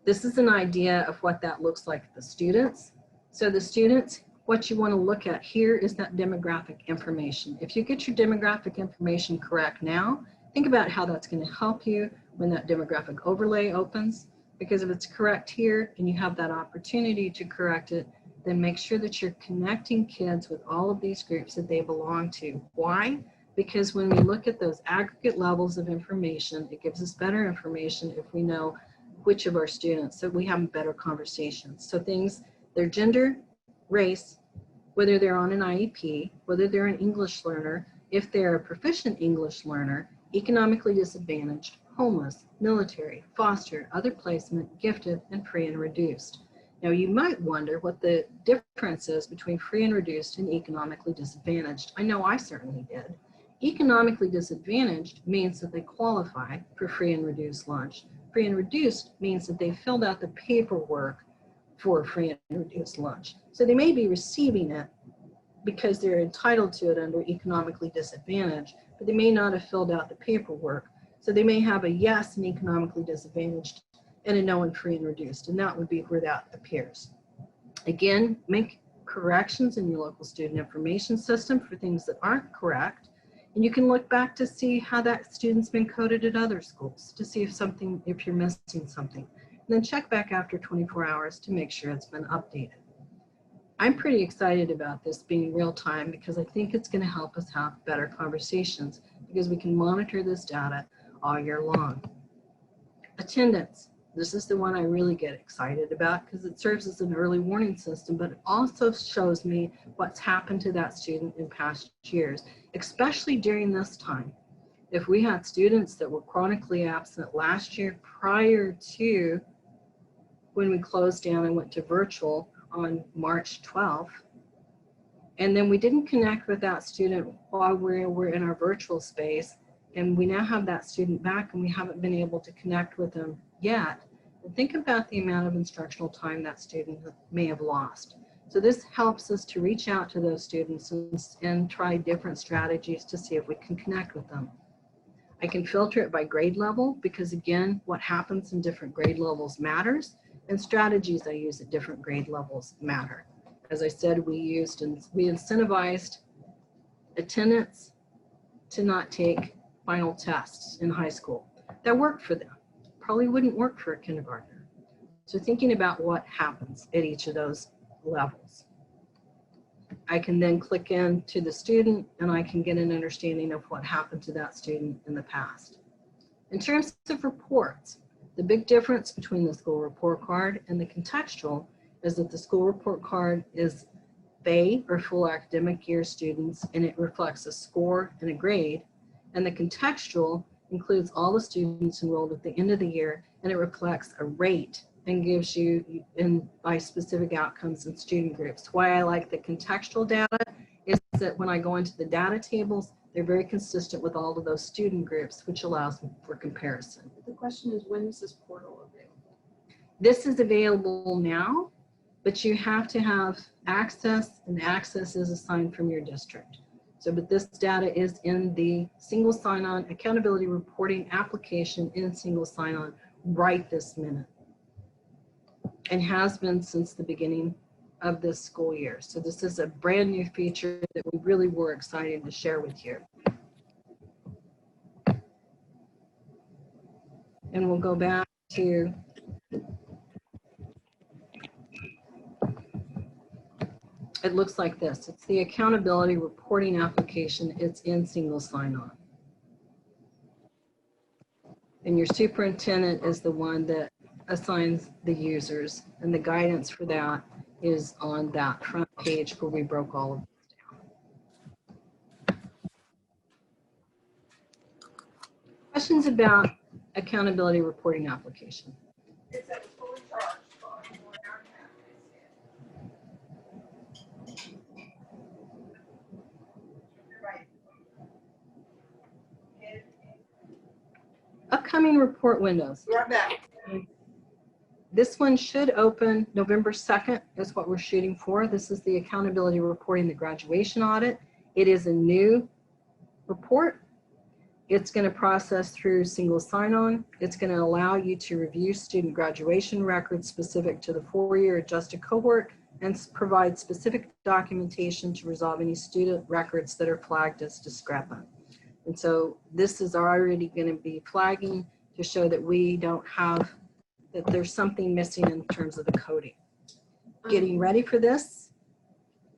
This is an idea of what that looks like for the students. So the students, what you want to look at here is that demographic information. If you get your demographic information correct now, think about how that's going to help you when that demographic overlay opens, because if it's correct here and you have that opportunity to correct it, then make sure that you're connecting kids with all of these groups that they belong to. Why? Because when we look at those aggregate levels of information, it gives us better information if we know which of our students, so we have better conversations. So things, their gender, race, whether they're on an IEP, whether they're an English learner, if they're a proficient English learner, economically disadvantaged, homeless, military, foster, other placement, gifted, and free and reduced. Now you might wonder what the difference is between free and reduced and economically disadvantaged. I know I certainly did. Economically disadvantaged means that they qualify for free and reduced lunch. Free and reduced means that they filled out the paperwork for free and reduced lunch. So they may be receiving it because they're entitled to it under economically disadvantaged, but they may not have filled out the paperwork. So they may have a yes in economically disadvantaged and a known free and reduced, and that would be where that appears. Again, make corrections in your local student information system for things that aren't correct, and you can look back to see how that student's been coded at other schools to see if you're missing something, and then check back after 24 hours to make sure it's been updated. I'm pretty excited about this being real time because I think it's going to help us have better conversations because we can monitor this data all year long. Attendance. This is the one I really get excited about because it serves as an early warning system, but it also shows me what's happened to that student in past years, especially during this time. If we had students that were chronically absent last year prior to when we closed down and went to virtual on March 12th, and then we didn't connect with that student while we were in our virtual space, and we now have that student back and we haven't been able to connect with them yet, and think about the amount of instructional time that student may have lost. So this helps us to reach out to those students and try different strategies to see if we can connect with them. I can filter it by grade level because again, what happens in different grade levels matters, and strategies I use at different grade levels matter. As I said, we incentivized attendance to not take final tests in high school. That worked for them. Probably wouldn't work for a kindergartner. So thinking about what happens at each of those levels. I can then click into the student and I can get an understanding of what happened to that student in the past. In terms of reports, the big difference between the school report card and the contextual is that the school report card is they are full academic year students and it reflects a score and a grade, and the contextual includes all the students enrolled at the end of the year, and it reflects a rate and gives you by specific outcomes and student groups. Why I like the contextual data is that when I go into the data tables, they're very consistent with all of those student groups, which allows for comparison. The question is, when is this portal available? This is available now, but you have to have access, and access is assigned from your district. So, but this data is in the single sign-on accountability reporting application in single sign-on right this minute, and has been since the beginning of this school year. So this is a brand new feature that we really were excited to share with you. And we'll go back to it looks like this. It's the accountability reporting application. It's in single sign-on. And your superintendent is the one that assigns the users, and the guidance for that is on that front page where we broke all of this down. Questions about accountability reporting application? Upcoming report windows. Right back. This one should open November 2nd is what we're shooting for. This is the accountability reporting, the graduation audit. It is a new report. It's going to process through single sign-on. It's going to allow you to review student graduation records specific to the 4-year adjusted cohort and provide specific documentation to resolve any student records that are flagged as discrepant. And so this is already going to be flagging to show that we don't have, that there's something missing in terms of the coding. Getting ready for this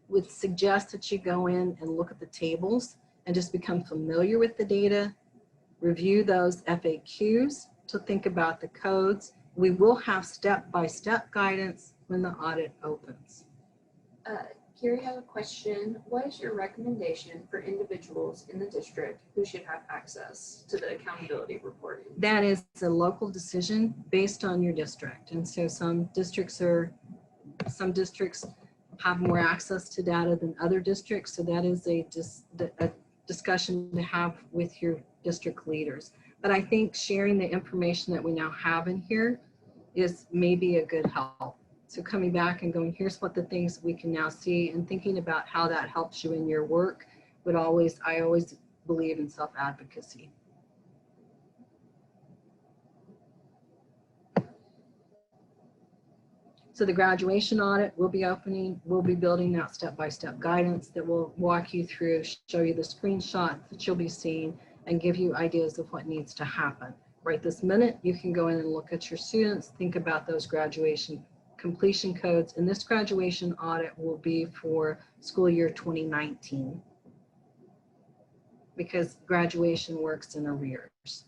would suggest that you go in and look at the tables and just become familiar with the data, review those FAQs to think about the codes. We will have step-by-step guidance when the audit opens. Carrie, I have a question. What is your recommendation for individuals in the district who should have access to the accountability reporting? That is a local decision based on your district. And so some districts have more access to data than other districts. So that is a discussion to have with your district leaders. But I think sharing the information that we now have in here is maybe a good help. So coming back and going, here's what the things we can now see, and thinking about how that helps you in your work. But I always believe in self-advocacy. So the graduation audit will be opening. We'll be building that step-by-step guidance that will walk you through, show you the screenshots that you'll be seeing, and give you ideas of what needs to happen. Right this minute, you can go in and look at your students, think about those graduation completion codes, and this graduation audit will be for school year 2019 because graduation works in arrears.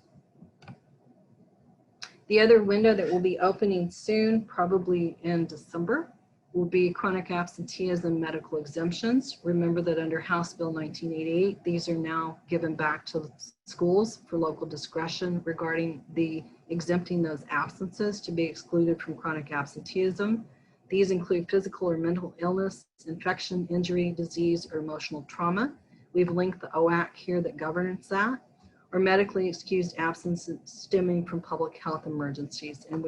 The other window that will be opening soon, probably in December, will be chronic absenteeism medical exemptions. Remember that under House Bill 1988, these are now given back to schools for local discretion regarding the exempting those absences to be excluded from chronic absenteeism. These include physical or mental illness, infection, injury, disease, or emotional trauma. We've linked the OAC here that governs that, or medically excused absences stemming from public health emergencies. And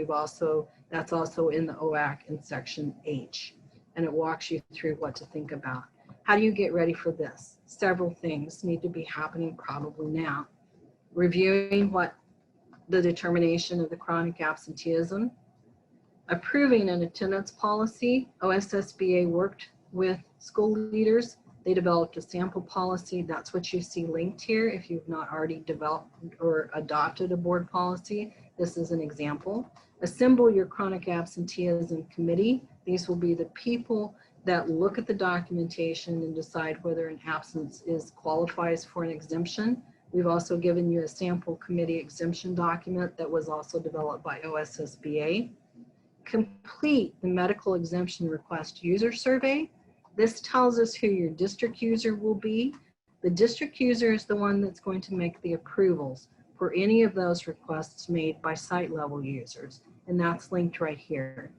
that's also in the OAC in section H. And it walks you through what to think about. How do you get ready for this? Several things need to be happening probably now. Reviewing what the determination of the chronic absenteeism, approving an attendance policy. OSSBA worked with school leaders. They developed a sample policy. That's what you see linked here. If you've not already developed or adopted a board policy, this is an example. Assemble your chronic absenteeism committee. These will be the people that look at the documentation and decide whether an absence qualifies for an exemption. We've also given you a sample committee exemption document that was also developed by OSSBA. Complete the medical exemption request user survey. This tells us who your district user will be. The district user is the one that's going to make the approvals for any of those requests made by site level users, and that's linked right here.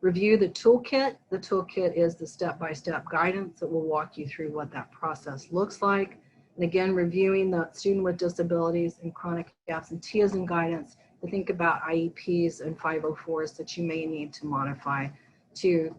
Review the toolkit. The toolkit is the step-by-step guidance that will walk you through what that process looks like. And again, reviewing the student with disabilities and chronic absenteeism guidance to think about IEPs and 504s that you may need to modify to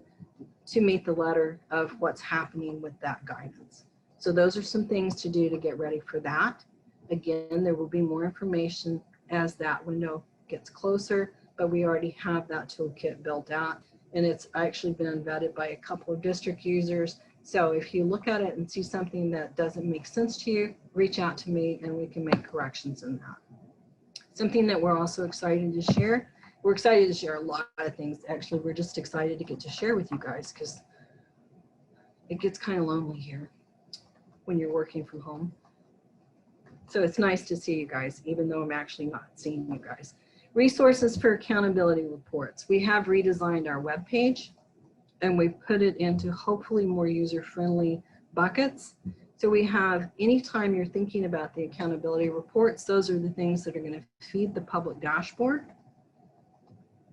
meet the letter of what's happening with that guidance. So those are some things to do to get ready for that. Again, there will be more information as that window gets closer, but we already have that toolkit built out, and it's actually been vetted by a couple of district users. So if you look at it and see something that doesn't make sense to you, reach out to me and we can make corrections in that. Something that we're also excited to share. We're excited to share a lot of things. Actually, we're just excited to get to share with you guys because it gets kind of lonely here when you're working from home. So it's nice to see you guys, even though I'm actually not seeing you guys. Resources for accountability reports. We have redesigned our webpage and we've put it into hopefully more user-friendly buckets. So we have, anytime you're thinking about the accountability reports, those are the things that are going to feed the public dashboard.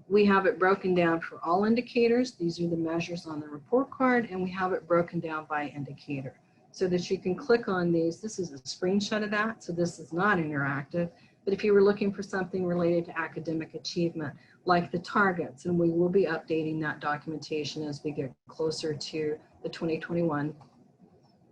We have it broken down for all indicators. These are the measures on the report card, and we have it broken down by indicator so that you can click on these. This is a screenshot of that, so this is not interactive. But if you were looking for something related to academic achievement, like the targets, and we will be updating that documentation as we get closer to the 2021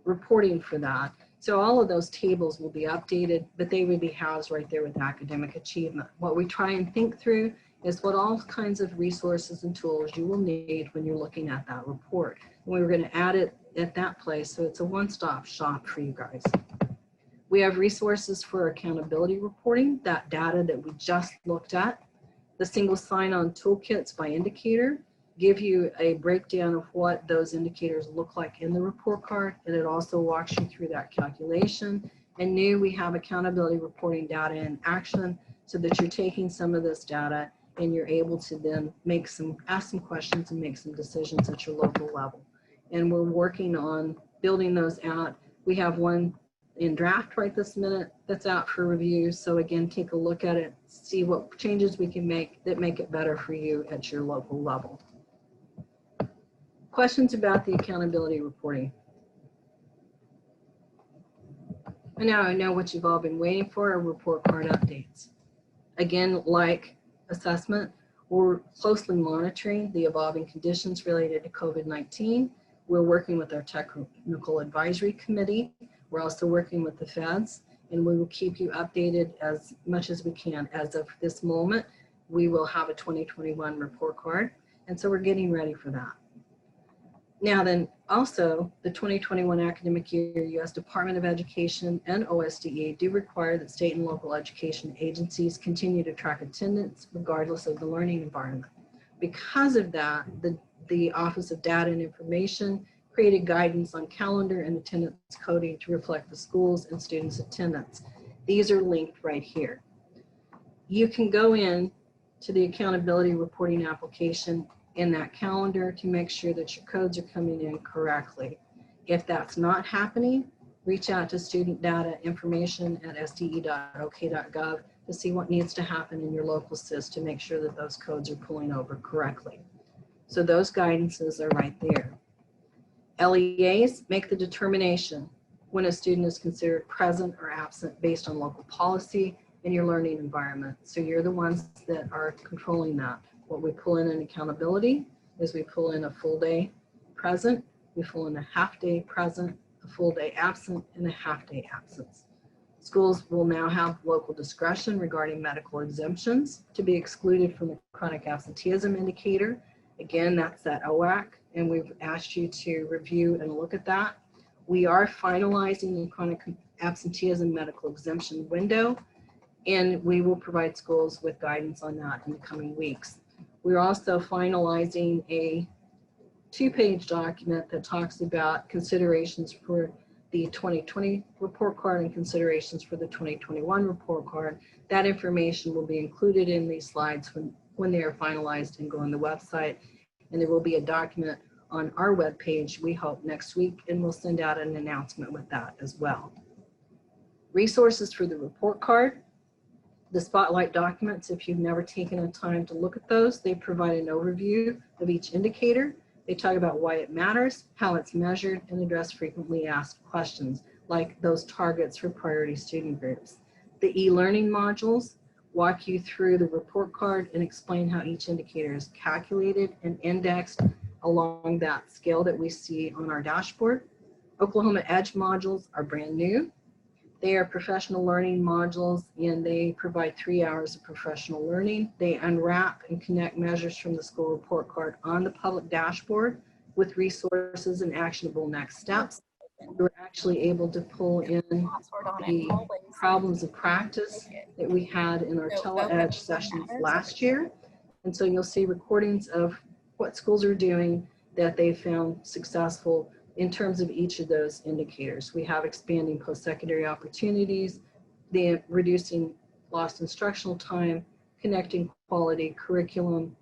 reporting for that. So all of those tables will be updated, but they would be housed right there with academic achievement. What we try and think through is what all kinds of resources and tools you will need when you're looking at that report. And we were going to add it at that place, so it's a one-stop shop for you guys. We have resources for accountability reporting, that data that we just looked at. The single sign-on toolkits by indicator give you a breakdown of what those indicators look like in the report card, and it also walks you through that calculation. And new, we have accountability reporting data in action so that you're taking some of this data and you're able to then ask some questions and make some decisions at your local level. And we're working on building those out. We have one in draft right this minute that's out for review. So again, take a look at it, see what changes we can make that make it better for you at your local level. Questions about the accountability reporting? And now I know what you've all been waiting for, are report card updates. Again, like assessment, we're closely monitoring the evolving conditions related to COVID-19. We're working with our technical advisory committee. We're also working with the feds, and we will keep you updated as much as we can. As of this moment, we will have a 2021 report card. And so we're getting ready for that. Now then, also the 2021 academic year, U.S. Department of Education and OSDE do require that state and local education agencies continue to track attendance regardless of the learning environment. Because of that, the Office of Data and Information created guidance on calendar and attendance coding to reflect the schools and students' attendance. These are linked right here. You can go in to the accountability reporting application in that calendar to make sure that your codes are coming in correctly. If that's not happening, reach out to student data information at sde.ok.gov to see what needs to happen in your local SIS to make sure that those codes are pulling over correctly. So those guidances are right there. LEAs make the determination when a student is considered present or absent based on local policy in your learning environment. So you're the ones that are controlling that. What we pull in accountability is we pull in a full day present, we pull in a half day present, a full day absent, and a half day absence. Schools will now have local discretion regarding medical exemptions to be excluded from the chronic absenteeism indicator. Again, that's that OAC, and we've asked you to review and look at that. We are finalizing the chronic absenteeism medical exemption window, and we will provide schools with guidance on that in the coming weeks. We're also finalizing a 2-page document that talks about considerations for the 2020 report card and considerations for the 2021 report card. That information will be included in these slides when they are finalized and go on the website. And there will be a document on our webpage, we hope next week, and we'll send out an announcement with that as well. Resources for the report card. The spotlight documents, if you've never taken a time to look at those, they provide an overview of each indicator. They talk about why it matters, how it's measured, and address frequently asked questions, like those targets for priority student groups. The e-learning modules walk you through the report card and explain how each indicator is calculated and indexed along that scale that we see on our dashboard. Oklahoma Edge modules are brand new. They are professional learning modules, and they provide 3 hours of professional learning. They unwrap and connect measures from the school report card on the public dashboard with resources and actionable next steps. We're actually able to pull in the problems of practice that we had in our tele-edge sessions last year. And so you'll see recordings of what schools are doing that they found successful in terms of each of those indicators. We have expanding post-secondary opportunities, the reducing lost instructional time, connecting quality curriculum,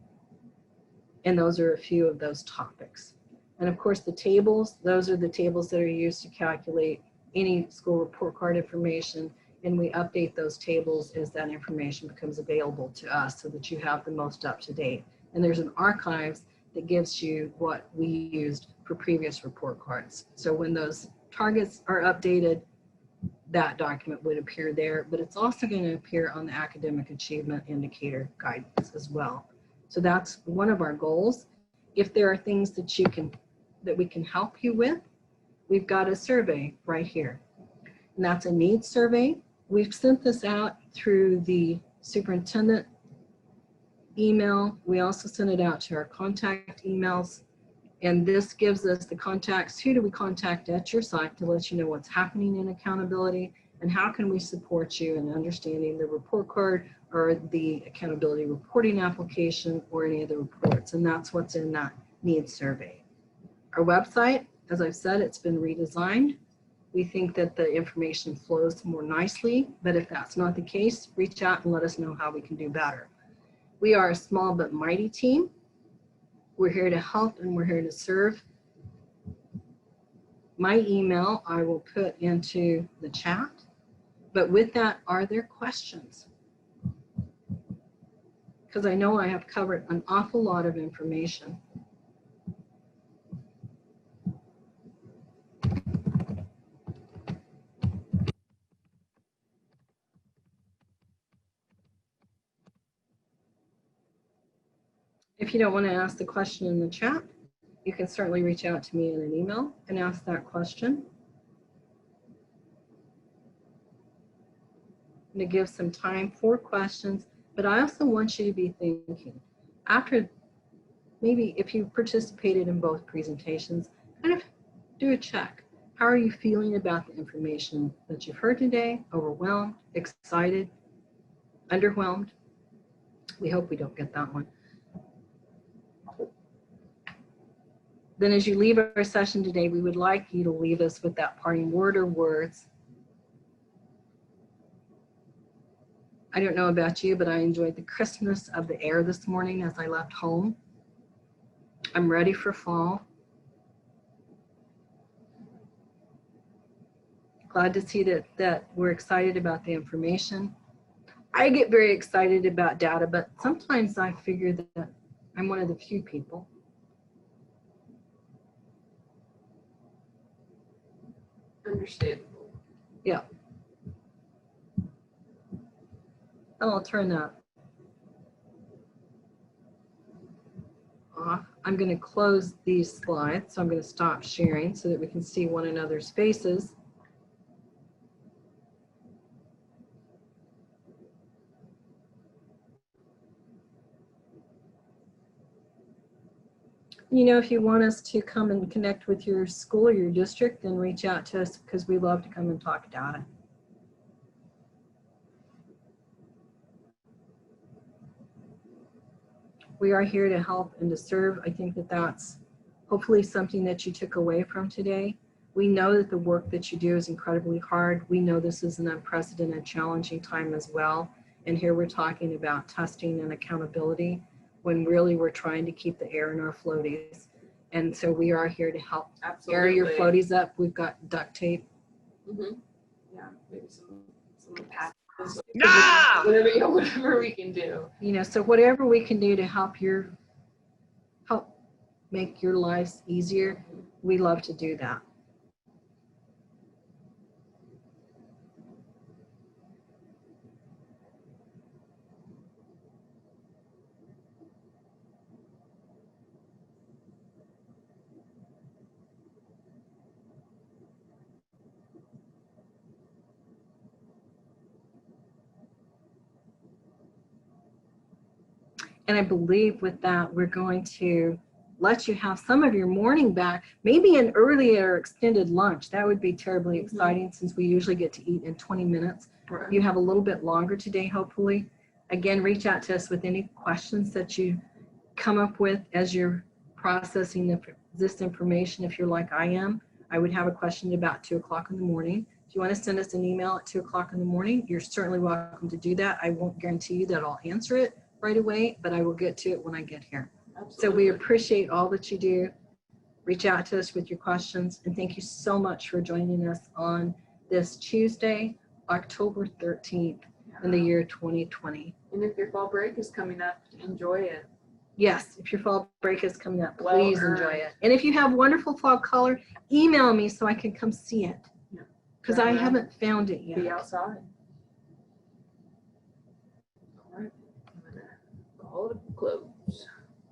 and those are a few of those topics. And of course the tables, those are the tables that are used to calculate any school report card information, and we update those tables as that information becomes available to us so that you have the most up to date. And there's an archives that gives you what we used for previous report cards. So when those targets are updated, that document would appear there, but it's also going to appear on the academic achievement indicator guidance as well. So that's one of our goals. If there are things that we can help you with, we've got a survey right here. And that's a needs survey. We've sent this out through the superintendent email. We also send it out to our contact emails. And this gives us the contacts. Who do we contact at your site to let you know what's happening in accountability, and how can we support you in understanding the report card or the accountability reporting application or any of the reports. And that's what's in that needs survey. Our website, as I've said, it's been redesigned. We think that the information flows more nicely, but if that's not the case, reach out and let us know how we can do better. We are a small but mighty team. We're here to help and we're here to serve. My email I will put into the chat, but with that, are there questions? Because I know I have covered an awful lot of information. If you don't want to ask the question in the chat, you can certainly reach out to me in an email and ask that question. I'm going to give some time for questions, but I also want you to be thinking. After maybe if you participated in both presentations, kind of do a check. How are you feeling about the information that you've heard today? Overwhelmed, excited, underwhelmed? We hope we don't get that one. Then as you leave our session today, we would like you to leave us with that parting word or words. I don't know about you, but I enjoyed the crispness of the air this morning as I left home. I'm ready for fall. Glad to see that we're excited about the information. I get very excited about data, but sometimes I figure that I'm one of the few people. Understandable. Yeah. And I'll turn that off. I'm going to close these slides, so I'm going to stop sharing so that we can see one another's faces. You know, if you want us to come and connect with your school or your district, then reach out to us because we love to come and talk data. We are here to help and to serve. I think that that's hopefully something that you took away from today. We know that the work that you do is incredibly hard. We know this is an unprecedented, challenging time as well. And here we're talking about testing and accountability when really we're trying to keep the air in our floaties. And so we are here to help air your floaties up. We've got duct tape. Mm-hmm. Yeah, maybe some patches. Ah! Whatever we can do. You know, so whatever we can do to help make your lives easier, we love to do that. And I believe with that, we're going to let you have some of your morning back, maybe an earlier extended lunch. That would be terribly exciting since we usually get to eat in 20 minutes. Right. You have a little bit longer today, hopefully. Again, reach out to us with any questions that you come up with as you're processing this information. If you're like I am, I would have a question about 2 o'clock in the morning. If you want to send us an email at 2 o'clock in the morning, you're certainly welcome to do that. I won't guarantee you that I'll answer it right away, but I will get to it when I get here. Absolutely. So we appreciate all that you do. Reach out to us with your questions, and thank you so much for joining us on this Tuesday, October 13th in the year 2020. And if your fall break is coming up, enjoy it. Yes, if your fall break is coming up, please enjoy it. And if you have wonderful fall color, email me so I can come see it, because I haven't found it yet. Be outside. All right, I'm gonna call it a close.